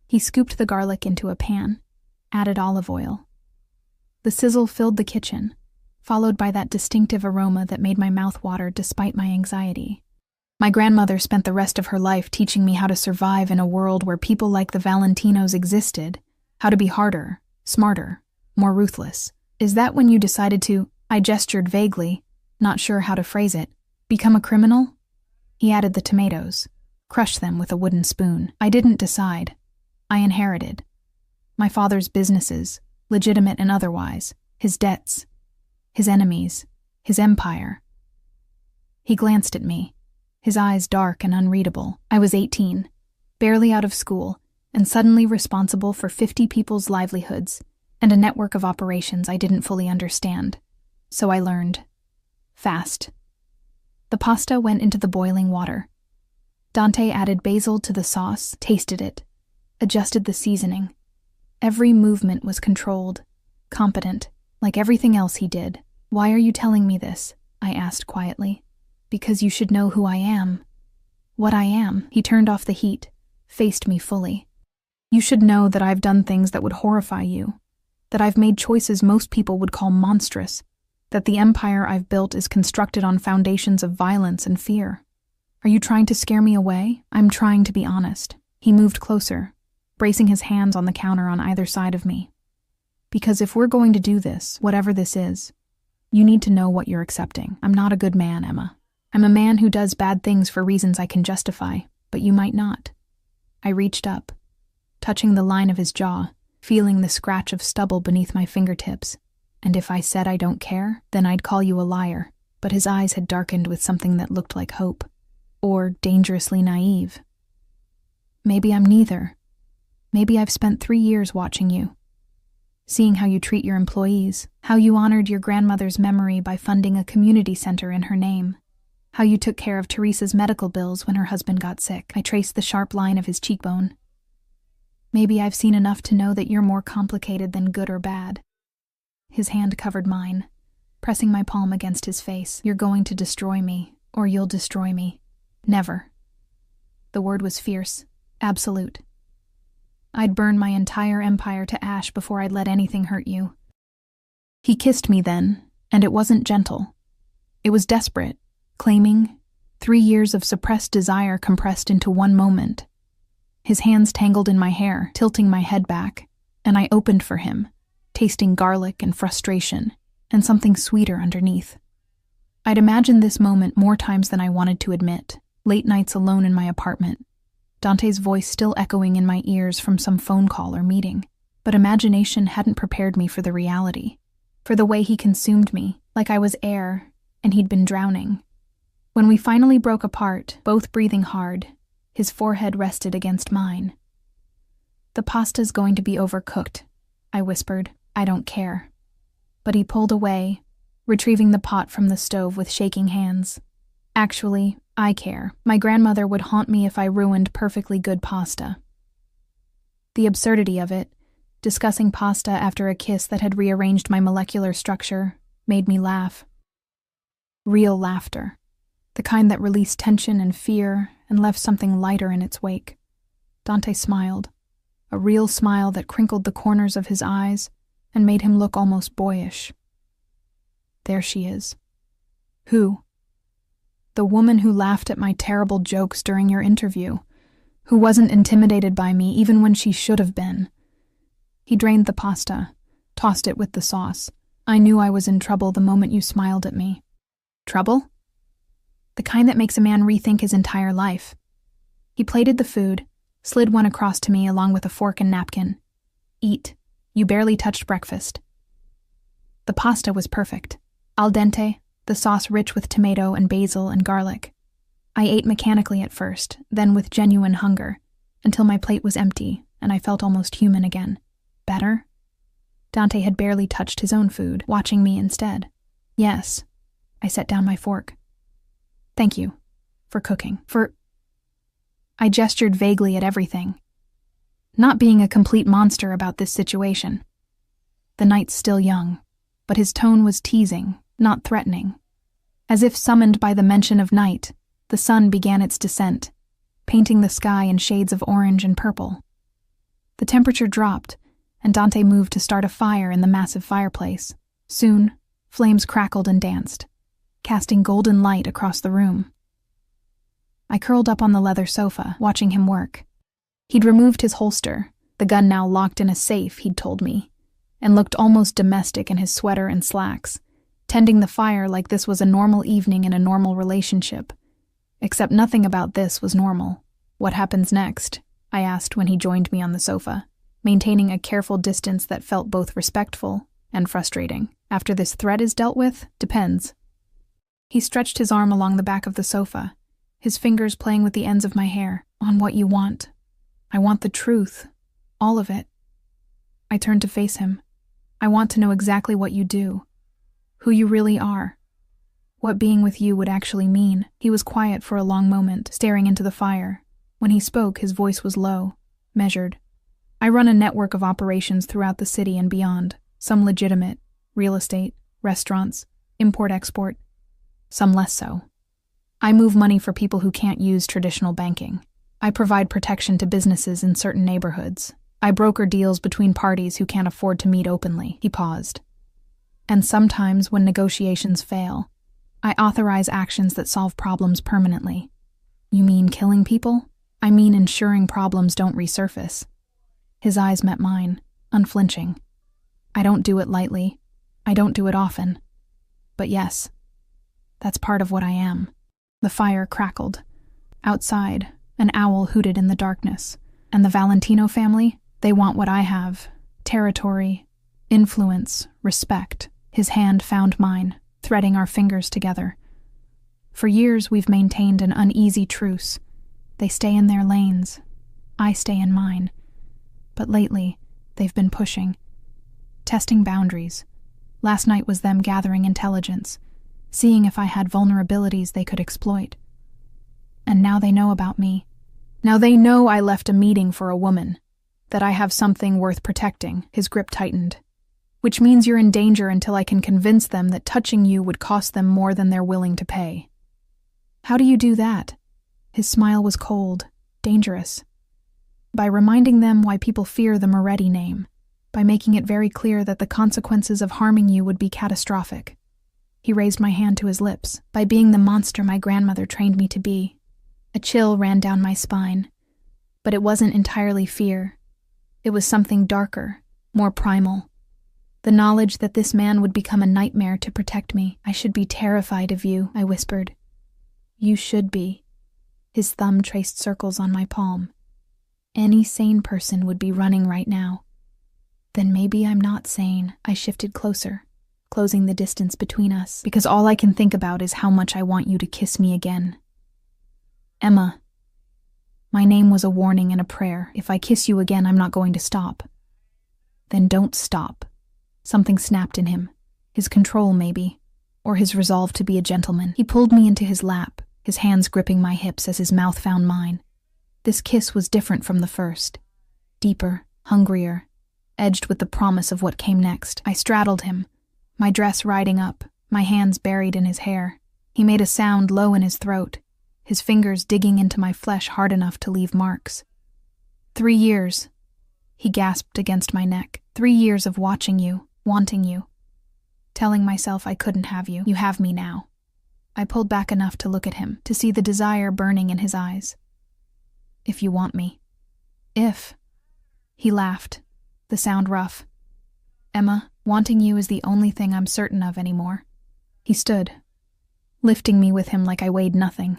He scooped the garlic into a pan, added olive oil. The sizzle filled the kitchen, followed by that distinctive aroma that made my mouth water despite my anxiety. My grandmother spent the rest of her life teaching me how to survive in a world where people like the Valentinos existed, how to be harder, smarter, more ruthless. "Is that when you decided to," I gestured vaguely, not sure how to phrase it, "become a criminal?" He added the tomatoes, crushed them with a wooden spoon. "I didn't decide. I inherited. My father's businesses, legitimate and otherwise, his debts, his enemies, his empire." He glanced at me, his eyes dark and unreadable. I was 18, barely out of school, and suddenly responsible for 50 people's livelihoods and a network of operations I didn't fully understand. So I learned. Fast. The pasta went into the boiling water. Dante added basil to the sauce, tasted it, adjusted the seasoning. Every movement was controlled, competent, like everything else he did. "Why are you telling me this?" I asked quietly. "Because you should know who I am. What I am." He turned off the heat, faced me fully. "You should know that I've done things that would horrify you, that I've made choices most people would call monstrous, that the empire I've built is constructed on foundations of violence and fear. Are you trying to scare me away? I'm trying to be honest." He moved closer, bracing his hands on the counter on either side of me. "Because if we're going to do this, whatever this is, you need to know what you're accepting. I'm not a good man, Emma. I'm a man who does bad things for reasons I can justify, but you might not." I reached up, touching the line of his jaw, feeling the scratch of stubble beneath my fingertips. "And if I said I don't care, then I'd call you a liar." But his eyes had darkened with something that looked like hope. Or dangerously naive. "Maybe I'm neither. Maybe I've spent 3 years watching you, seeing how you treat your employees, how you honored your grandmother's memory by funding a community center in her name, how you took care of Teresa's medical bills when her husband got sick." I traced the sharp line of his cheekbone. Maybe I've seen enough to know that you're more complicated than good or bad. His hand covered mine, pressing my palm against his face. You're going to destroy me, or you'll destroy me. Never. The word was fierce, absolute. I'd burn my entire empire to ash before I'd let anything hurt you. He kissed me then, and it wasn't gentle. It was desperate, claiming 3 years of suppressed desire compressed into one moment. His hands tangled in my hair, tilting my head back, and I opened for him, tasting garlic and frustration, and something sweeter underneath. I'd imagined this moment more times than I wanted to admit, late nights alone in my apartment, Dante's voice still echoing in my ears from some phone call or meeting, but imagination hadn't prepared me for the reality, for the way he consumed me, like I was air, and he'd been drowning. When we finally broke apart, both breathing hard, his forehead rested against mine. "The pasta's going to be overcooked," I whispered. "I don't care." But he pulled away, retrieving the pot from the stove with shaking hands. "Actually, I care. My grandmother would haunt me if I ruined perfectly good pasta." The absurdity of it, discussing pasta after a kiss that had rearranged my molecular structure, made me laugh. Real laughter. The kind that released tension and fear and left something lighter in its wake. Dante smiled, a real smile that crinkled the corners of his eyes and made him look almost boyish. "There she is." "Who?" "The woman who laughed at my terrible jokes during your interview, who wasn't intimidated by me even when she should have been." He drained the pasta, tossed it with the sauce. "I knew I was in trouble the moment you smiled at me." "Trouble?" "The kind that makes a man rethink his entire life." He plated the food, slid one across to me along with a fork and napkin. "Eat. You barely touched breakfast." The pasta was perfect. Al dente, the sauce rich with tomato and basil and garlic. I ate mechanically at first, then with genuine hunger, until my plate was empty and I felt almost human again. Better? Dante had barely touched his own food, watching me instead. "Yes." I set down my fork. "Thank you. For cooking. I gestured vaguely at everything. Not being a complete monster about this situation. The night's still young, but his tone was teasing, not threatening. As if summoned by the mention of night, the sun began its descent, painting the sky in shades of orange and purple. The temperature dropped, and Dante moved to start a fire in the massive fireplace. Soon, flames crackled and danced, casting golden light across the room. I curled up on the leather sofa, watching him work. He'd removed his holster, the gun now locked in a safe, he'd told me, and looked almost domestic in his sweater and slacks, tending the fire like this was a normal evening in a normal relationship. Except nothing about this was normal. "What happens next?" I asked when he joined me on the sofa, maintaining a careful distance that felt both respectful and frustrating. "After this threat is dealt with, depends." He stretched his arm along the back of the sofa, his fingers playing with the ends of my hair. "On what you want. I want the truth. All of it." I turned to face him. "I want to know exactly what you do. Who you really are. What being with you would actually mean." He was quiet for a long moment, staring into the fire. When he spoke, his voice was low, measured. "I run a network of operations throughout the city and beyond, some legitimate, real estate, restaurants, import-export, some less so. I move money for people who can't use traditional banking. I provide protection to businesses in certain neighborhoods. I broker deals between parties who can't afford to meet openly." He paused. "And sometimes, when negotiations fail, I authorize actions that solve problems permanently." "You mean killing people?" "I mean ensuring problems don't resurface." His eyes met mine, unflinching. "I don't do it lightly. I don't do it often. But yes, that's part of what I am." The fire crackled. Outside, an owl hooted in the darkness. "And the Valentino family? They want what I have. Territory, influence, respect." His hand found mine, threading our fingers together. "For years we've maintained an uneasy truce. They stay in their lanes. I stay in mine. But lately, they've been pushing. Testing boundaries. Last night was them gathering intelligence, seeing if I had vulnerabilities they could exploit. And now they know about me. Now they know I left a meeting for a woman. That I have something worth protecting. His grip tightened. Which means you're in danger until I can convince them that touching you would cost them more than they're willing to pay. How do you do that? His smile was cold, dangerous. By reminding them why people fear the Moretti name. By making it very clear that the consequences of harming you would be catastrophic. He raised my hand to his lips, by being the monster my grandmother trained me to be. A chill ran down my spine. But it wasn't entirely fear. It was something darker, more primal. The knowledge that this man would become a nightmare to protect me. I should be terrified of you, I whispered. You should be. His thumb traced circles on my palm. Any sane person would be running right now. Then maybe I'm not sane. I shifted closer, closing the distance between us, because all I can think about is how much I want you to kiss me again. Emma. My name was a warning and a prayer. If I kiss you again, I'm not going to stop. Then don't stop. Something snapped in him. His control, maybe. Or his resolve to be a gentleman. He pulled me into his lap, his hands gripping my hips as his mouth found mine. This kiss was different from the first. Deeper, hungrier, edged with the promise of what came next. I straddled him, my dress riding up, my hands buried in his hair. He made a sound low in his throat, his fingers digging into my flesh hard enough to leave marks. 3 years, he gasped against my neck. 3 years of watching you, wanting you, telling myself I couldn't have you. You have me now. I pulled back enough to look at him, to see the desire burning in his eyes. If you want me. If. He laughed, the sound rough. Emma, wanting you is the only thing I'm certain of anymore. He stood, lifting me with him like I weighed nothing.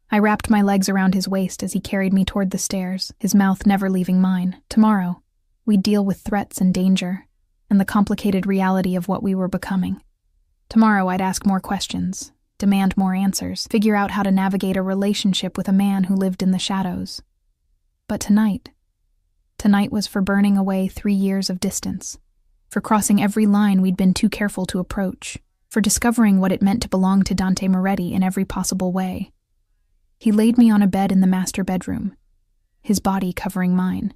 I wrapped my legs around his waist as he carried me toward the stairs, his mouth never leaving mine. Tomorrow, we'd deal with threats and danger, and the complicated reality of what we were becoming. Tomorrow I'd ask more questions, demand more answers, figure out how to navigate a relationship with a man who lived in the shadows. But tonight was for burning away 3 years of distance, for crossing every line we'd been too careful to approach, for discovering what it meant to belong to Dante Moretti in every possible way. He laid me on a bed in the master bedroom, his body covering mine,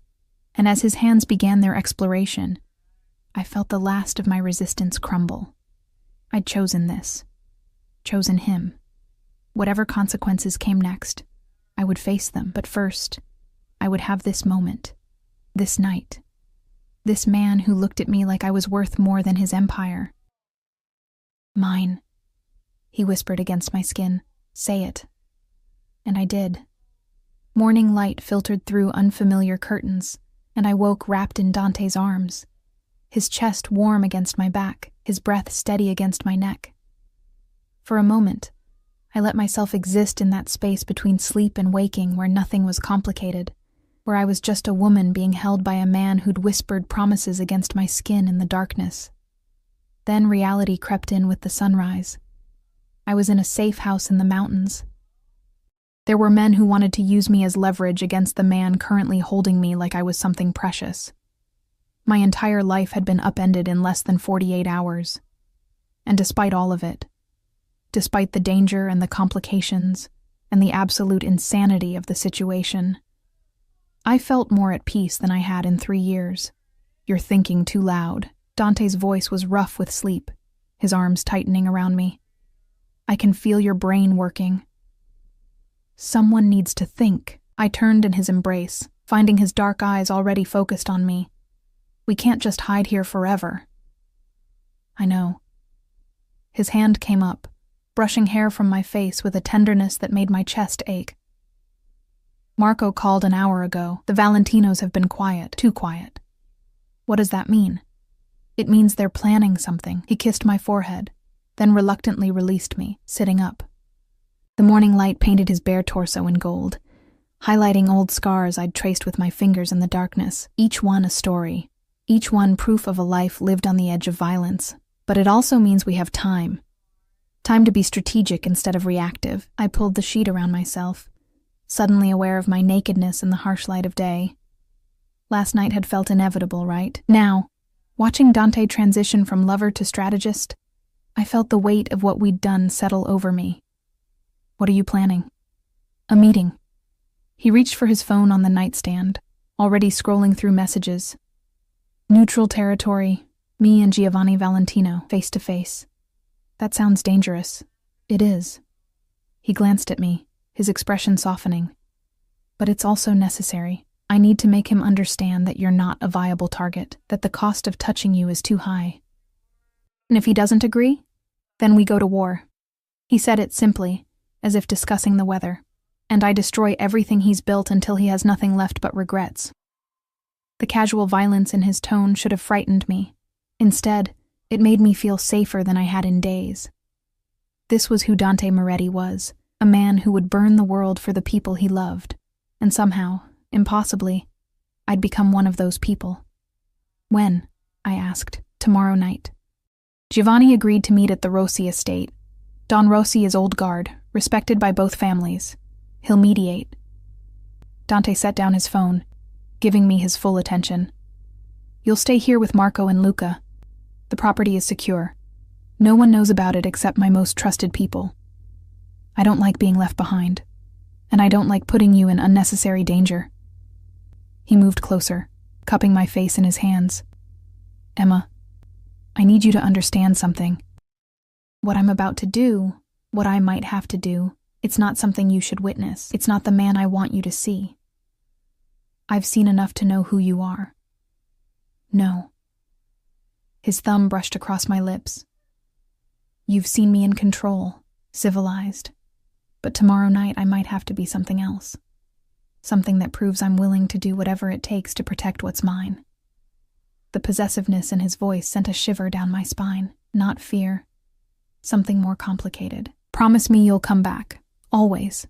and as his hands began their exploration, I felt the last of my resistance crumble. I'd chosen this. Chosen him. Whatever consequences came next, I would face them, but first, I would have this moment, this night, this man who looked at me like I was worth more than his empire. Mine, he whispered against my skin. Say it. And I did. Morning light filtered through unfamiliar curtains, and I woke wrapped in Dante's arms, his chest warm against my back, his breath steady against my neck. For a moment, I let myself exist in that space between sleep and waking where nothing was complicated, where I was just a woman being held by a man who'd whispered promises against my skin in the darkness. Then reality crept in with the sunrise. I was in a safe house in the mountains. There were men who wanted to use me as leverage against the man currently holding me like I was something precious. My entire life had been upended in less than 48 hours. And despite all of it, despite the danger and the complications and the absolute insanity of the situation, I felt more at peace than I had in 3 years. You're thinking too loud. Dante's voice was rough with sleep, his arms tightening around me. I can feel your brain working. Someone needs to think. I turned in his embrace, finding his dark eyes already focused on me. We can't just hide here forever. I know. His hand came up, brushing hair from my face with a tenderness that made my chest ache. Marco called an hour ago. The Valentinos have been quiet, too quiet. What does that mean? It means they're planning something. He kissed my forehead, then reluctantly released me, sitting up. The morning light painted his bare torso in gold, highlighting old scars I'd traced with my fingers in the darkness, each one a story, each one proof of a life lived on the edge of violence. But it also means we have time. Time to be strategic instead of reactive. I pulled the sheet around myself, suddenly aware of my nakedness in the harsh light of day. Last night had felt inevitable, right? Now, watching Dante transition from lover to strategist, I felt the weight of what we'd done settle over me. What are you planning? A meeting. He reached for his phone on the nightstand, already scrolling through messages. Neutral territory, me and Giovanni Valentino, face to face. That sounds dangerous. It is. He glanced at me, his expression softening. But it's also necessary. I need to make him understand that you're not a viable target, that the cost of touching you is too high. And if he doesn't agree, then we go to war. He said it simply, as if discussing the weather, and I destroy everything he's built until he has nothing left but regrets. The casual violence in his tone should have frightened me. Instead, it made me feel safer than I had in days. This was who Dante Moretti was, a man who would burn the world for the people he loved, and somehow, impossibly, I'd become one of those people. When? I asked. Tomorrow night. Giovanni agreed to meet at the Rossi estate. Don Rossi is old guard, respected by both families. He'll mediate. Dante set down his phone, giving me his full attention. You'll stay here with Marco and Luca. The property is secure. No one knows about it except my most trusted people. I don't like being left behind, and I don't like putting you in unnecessary danger. He moved closer, cupping my face in his hands. Emma, I need you to understand something. What I'm about to do, what I might have to do, it's not something you should witness. It's not the man I want you to see. I've seen enough to know who you are. No. His thumb brushed across my lips. You've seen me in control, civilized. But tomorrow night I might have to be something else. Something that proves I'm willing to do whatever it takes to protect what's mine. The possessiveness in his voice sent a shiver down my spine. Not fear. Something more complicated. Promise me you'll come back. Always.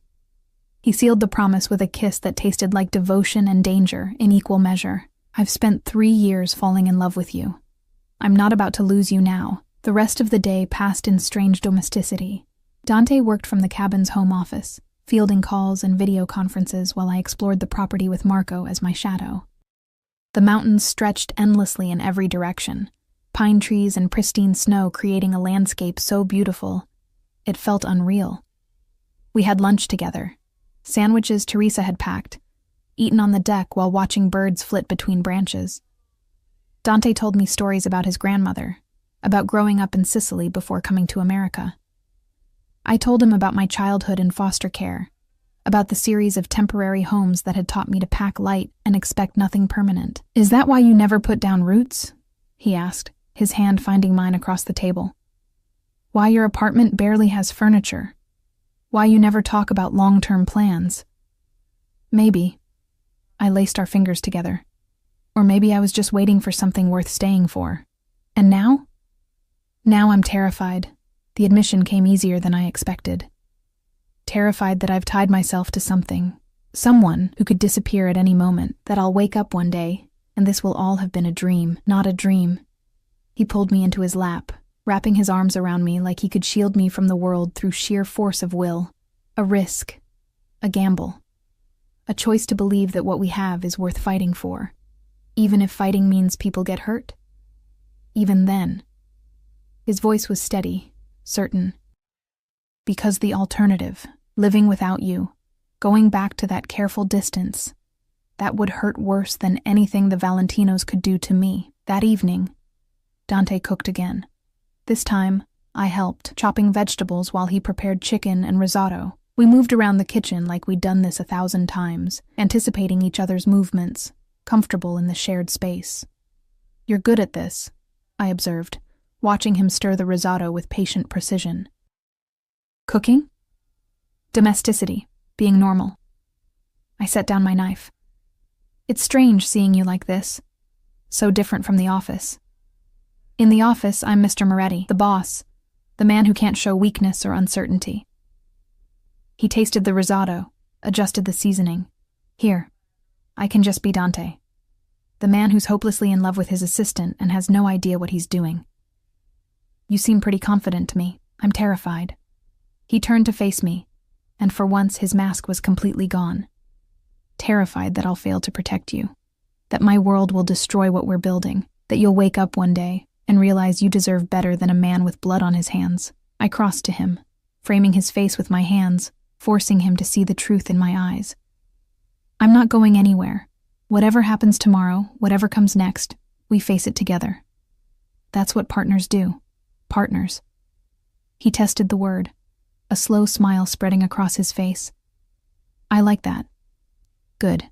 He sealed the promise with a kiss that tasted like devotion and danger in equal measure. I've spent 3 years falling in love with you. I'm not about to lose you now. The rest of the day passed in strange domesticity. Dante worked from the cabin's home office, fielding calls and video conferences while I explored the property with Marco as my shadow. The mountains stretched endlessly in every direction, pine trees and pristine snow creating a landscape so beautiful, it felt unreal. We had lunch together, sandwiches Teresa had packed, eaten on the deck while watching birds flit between branches. Dante told me stories about his grandmother, about growing up in Sicily before coming to America. I told him about my childhood in foster care, about the series of temporary homes that had taught me to pack light and expect nothing permanent. Is that why you never put down roots? He asked, his hand finding mine across the table. Why your apartment barely has furniture? Why you never talk about long-term plans? Maybe. I laced our fingers together. Or maybe I was just waiting for something worth staying for. And now? Now I'm terrified. The admission came easier than I expected. Terrified that I've tied myself to something, someone who could disappear at any moment, that I'll wake up one day, and this will all have been a dream, not a dream. He pulled me into his lap, wrapping his arms around me like he could shield me from the world through sheer force of will. A risk. A gamble. A choice to believe that what we have is worth fighting for. Even if fighting means people get hurt. Even then. His voice was steady, certain. Because the alternative, living without you, going back to that careful distance, that would hurt worse than anything the Valentinos could do to me. That evening, Dante cooked again. This time, I helped, chopping vegetables while he prepared chicken and risotto. We moved around the kitchen like we'd done this 1,000 times, anticipating each other's movements, comfortable in the shared space. You're good at this, I observed, watching him stir the risotto with patient precision. Cooking? Domesticity, being normal. I set down my knife. It's strange seeing you like this, so different from the office. In the office, I'm Mr. Moretti, the boss, the man who can't show weakness or uncertainty. He tasted the risotto, adjusted the seasoning. Here, I can just be Dante, the man who's hopelessly in love with his assistant and has no idea what he's doing. You seem pretty confident to me. I'm terrified. He turned to face me, and for once his mask was completely gone. Terrified that I'll fail to protect you, that my world will destroy what we're building, that you'll wake up one day and realize you deserve better than a man with blood on his hands. I crossed to him, framing his face with my hands, forcing him to see the truth in my eyes. I'm not going anywhere. Whatever happens tomorrow, whatever comes next, we face it together. That's what partners do. Partners. He tested the word, a slow smile spreading across his face. I like that. Good.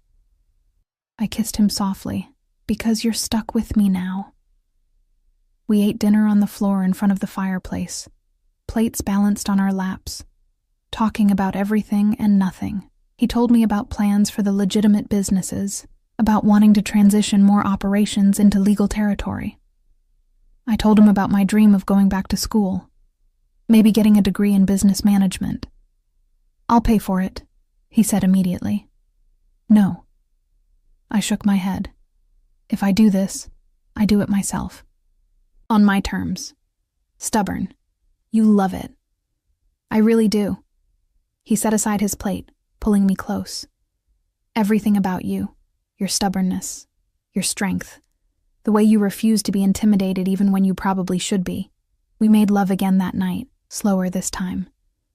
I kissed him softly, because you're stuck with me now. We ate dinner on the floor in front of the fireplace, plates balanced on our laps, talking about everything and nothing. He told me about plans for the legitimate businesses, about wanting to transition more operations into legal territory. I told him about my dream of going back to school, maybe getting a degree in business management. I'll pay for it, he said immediately. No. I shook my head. If I do this, I do it myself. On my terms. Stubborn. You love it. I really do. He set aside his plate, pulling me close. Everything about you, your stubbornness, your strength, the way you refuse to be intimidated even when you probably should be. We made love again that night, slower this time,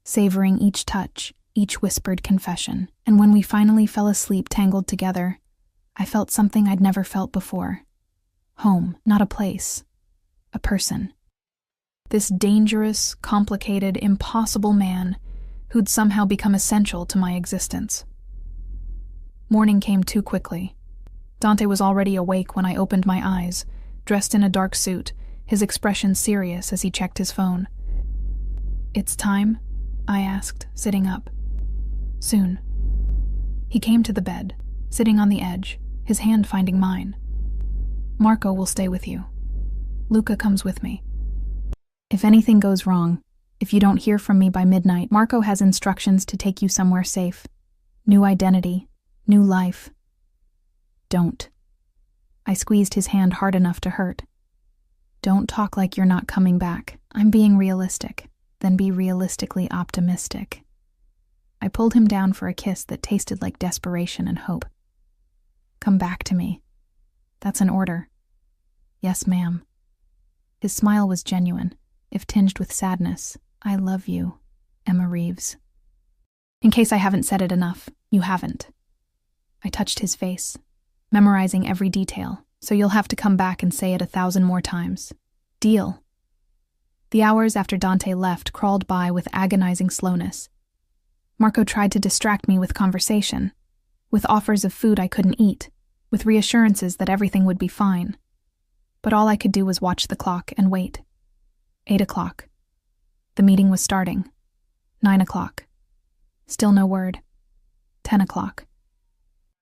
savoring each touch, each whispered confession. And when we finally fell asleep tangled together, I felt something I'd never felt before. Home, not a place. A person. This dangerous, complicated, impossible man who'd somehow become essential to my existence. Morning came too quickly. Dante was already awake when I opened my eyes, dressed in a dark suit, his expression serious as he checked his phone. It's time? I asked, sitting up. Soon. He came to the bed, sitting on the edge, his hand finding mine. Marco will stay with you. Luca comes with me. If anything goes wrong, if you don't hear from me by midnight, Marco has instructions to take you somewhere safe. New identity, new life. Don't. I squeezed his hand hard enough to hurt. Don't talk like you're not coming back. I'm being realistic, then be realistically optimistic. I pulled him down for a kiss that tasted like desperation and hope. Come back to me. That's an order. Yes, ma'am. His smile was genuine, if tinged with sadness. I love you, Emma Reeves. In case I haven't said it enough, you haven't. I touched his face, memorizing every detail, so you'll have to come back and say it 1,000 more times. Deal. The hours after Dante left crawled by with agonizing slowness. Marco tried to distract me with conversation, with offers of food I couldn't eat, with reassurances that everything would be fine. But all I could do was watch the clock and wait. 8 o'clock. The meeting was starting. 9 o'clock. Still no word. 10 o'clock.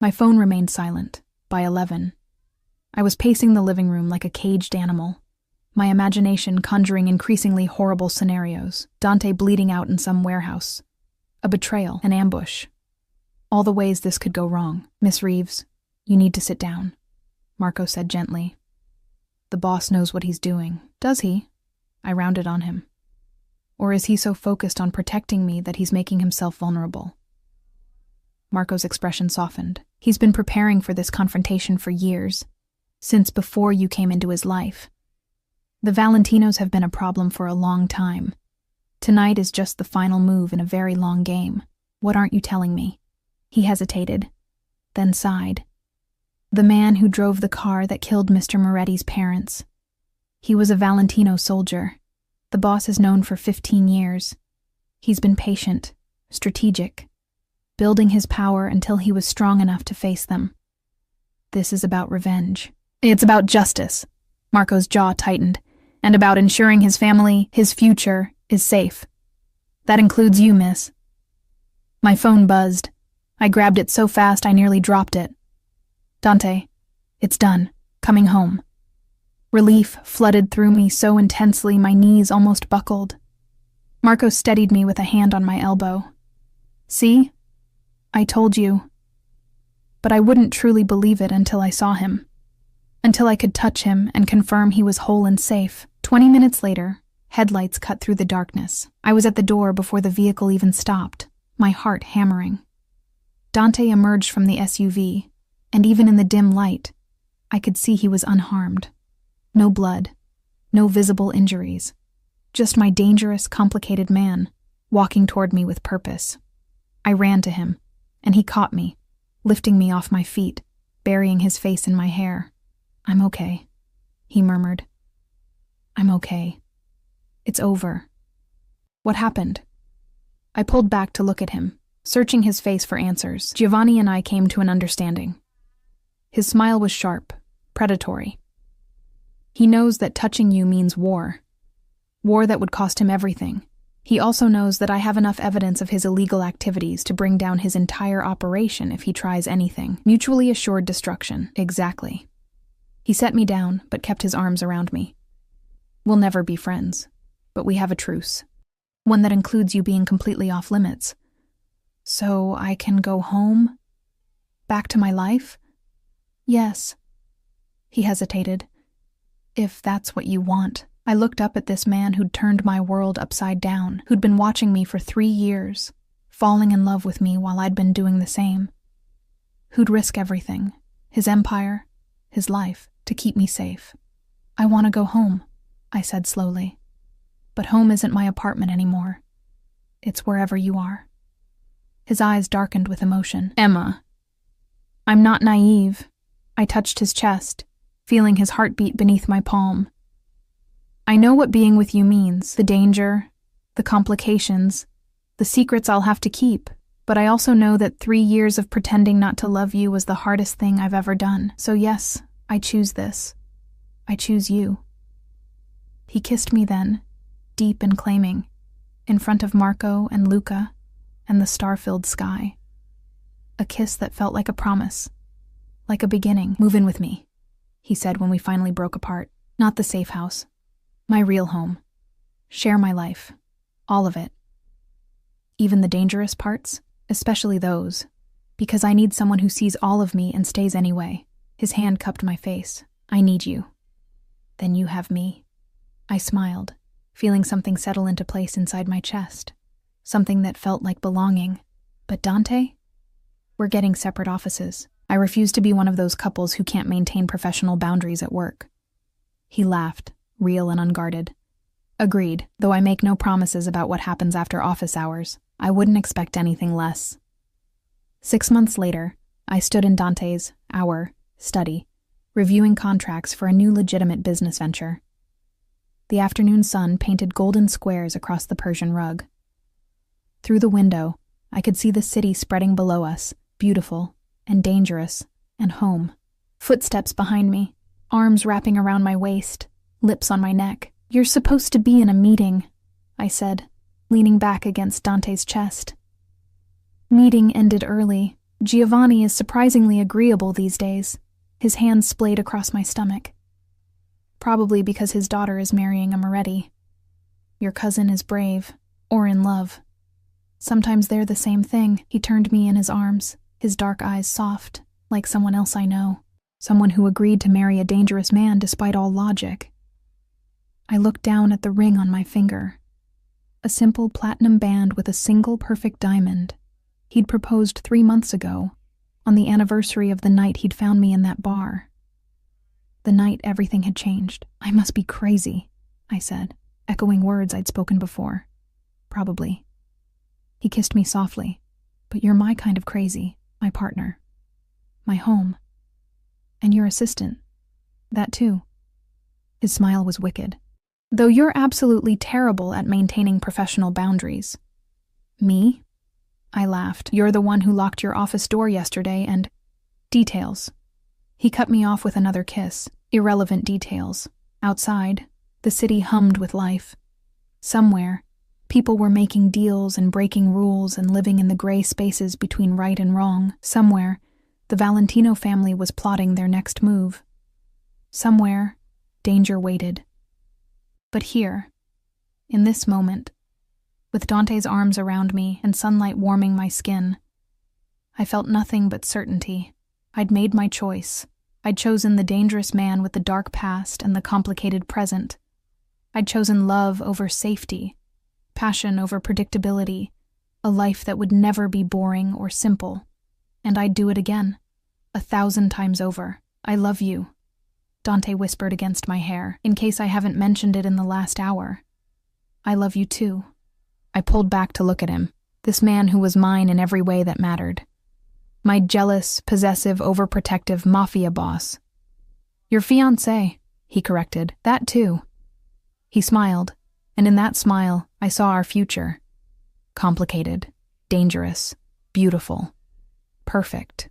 My phone remained silent. By 11. I was pacing the living room like a caged animal, my imagination conjuring increasingly horrible scenarios. Dante bleeding out in some warehouse. A betrayal, an ambush. All the ways this could go wrong. Miss Reeves, you need to sit down, Marco said gently. The boss knows what he's doing. Does he? I rounded on him. Or is he so focused on protecting me that he's making himself vulnerable? Marco's expression softened. He's been preparing for this confrontation for years, since before you came into his life. The Valentinos have been a problem for a long time. Tonight is just the final move in a very long game. What aren't you telling me? He hesitated, then sighed. The man who drove the car that killed Mr. Moretti's parents. He was a Valentino soldier. The boss is known for 15 years. He's been patient, strategic, building his power until he was strong enough to face them. This is about revenge. It's about justice. Marco's jaw tightened, and about ensuring his family, his future, is safe. That includes you, miss. My phone buzzed. I grabbed it so fast I nearly dropped it. Dante, it's done. Coming home. Relief flooded through me so intensely my knees almost buckled. Marco steadied me with a hand on my elbow. See? I told you. But I wouldn't truly believe it until I saw him. Until I could touch him and confirm he was whole and safe. 20 minutes later, headlights cut through the darkness. I was at the door before the vehicle even stopped, my heart hammering. Dante emerged from the SUV, and even in the dim light, I could see he was unharmed. No blood, no visible injuries. Just my dangerous, complicated man, walking toward me with purpose. I ran to him, and he caught me, lifting me off my feet, burying his face in my hair. "I'm okay," he murmured. "I'm okay. It's over." "What happened?" I pulled back to look at him, searching his face for answers. Giovanni and I came to an understanding. His smile was sharp, predatory. "He knows that touching you means war. War that would cost him everything. He also knows that I have enough evidence of his illegal activities to bring down his entire operation if he tries anything. Mutually assured destruction." "Exactly." He set me down, but kept his arms around me. "We'll never be friends, but we have a truce. One that includes you being completely off limits. So I can go home? Back to my life?" "Yes." He hesitated. "If that's what you want." I looked up at this man who'd turned my world upside down, who'd been watching me for 3 years, falling in love with me while I'd been doing the same. Who'd risk everything, his empire, his life, to keep me safe. "I want to go home," I said slowly. "But home isn't my apartment anymore. It's wherever you are." His eyes darkened with emotion. "Emma." "I'm not naive." I touched his chest, feeling his heartbeat beneath my palm. "I know what being with you means, the danger, the complications, the secrets I'll have to keep, but I also know that 3 years of pretending not to love you was the hardest thing I've ever done. So yes, I choose this. I choose you." He kissed me then, deep and claiming, in front of Marco and Luca and the star-filled sky. A kiss that felt like a promise, like a beginning. "Move in with me," he said when we finally broke apart. "Not the safe house. My real home. Share my life. All of it. Even the dangerous parts, especially those, because I need someone who sees all of me and stays anyway." His hand cupped my face. "I need you. Then you have me." I smiled, feeling something settle into place inside my chest. Something that felt like belonging. "But Dante? We're getting separate offices. I refuse to be one of those couples who can't maintain professional boundaries at work." He laughed, real and unguarded. "Agreed, though I make no promises about what happens after office hours. I wouldn't expect anything less." 6 months later, I stood in Dante's, our, study, reviewing contracts for a new legitimate business venture. The afternoon sun painted golden squares across the Persian rug. Through the window, I could see the city spreading below us, beautiful and dangerous and home. Footsteps behind me, arms wrapping around my waist, lips on my neck. "You're supposed to be in a meeting," I said, leaning back against Dante's chest. "Meeting ended early. Giovanni is surprisingly agreeable these days." His hand splayed across my stomach. "Probably because his daughter is marrying a Moretti. Your cousin is brave, or in love. Sometimes they're the same thing." He turned me in his arms, his dark eyes soft, like someone else I know. Someone who agreed to marry a dangerous man despite all logic. I looked down at the ring on my finger. A simple platinum band with a single perfect diamond. He'd proposed 3 months ago, on the anniversary of the night he'd found me in that bar. The night everything had changed. "I must be crazy," I said, echoing words I'd spoken before. "Probably." He kissed me softly. "But you're my kind of crazy, my partner. My home. And your assistant. That too." His smile was wicked. "Though you're absolutely terrible at maintaining professional boundaries." "Me?" I laughed. "You're the one who locked your office door yesterday and—" "Details." He cut me off with another kiss. "Irrelevant details. Outside, the city hummed with life. Somewhere, people were making deals and breaking rules and living in the gray spaces between right and wrong. Somewhere, the Valentino family was plotting their next move. Somewhere, danger waited. But here, in this moment, with Dante's arms around me and sunlight warming my skin, I felt nothing but certainty. I'd made my choice. I'd chosen the dangerous man with the dark past and the complicated present. I'd chosen love over safety, passion over predictability, a life that would never be boring or simple. And I'd do it again, 1,000 times over. "I love you," Dante whispered against my hair, "in case I haven't mentioned it in the last hour. I love you too." I pulled back to look at him, this man who was mine in every way that mattered. My jealous, possessive, overprotective Mafia boss. Your fiancé, he corrected. That too. He smiled, and in that smile, I saw our future. Complicated, dangerous, beautiful, perfect.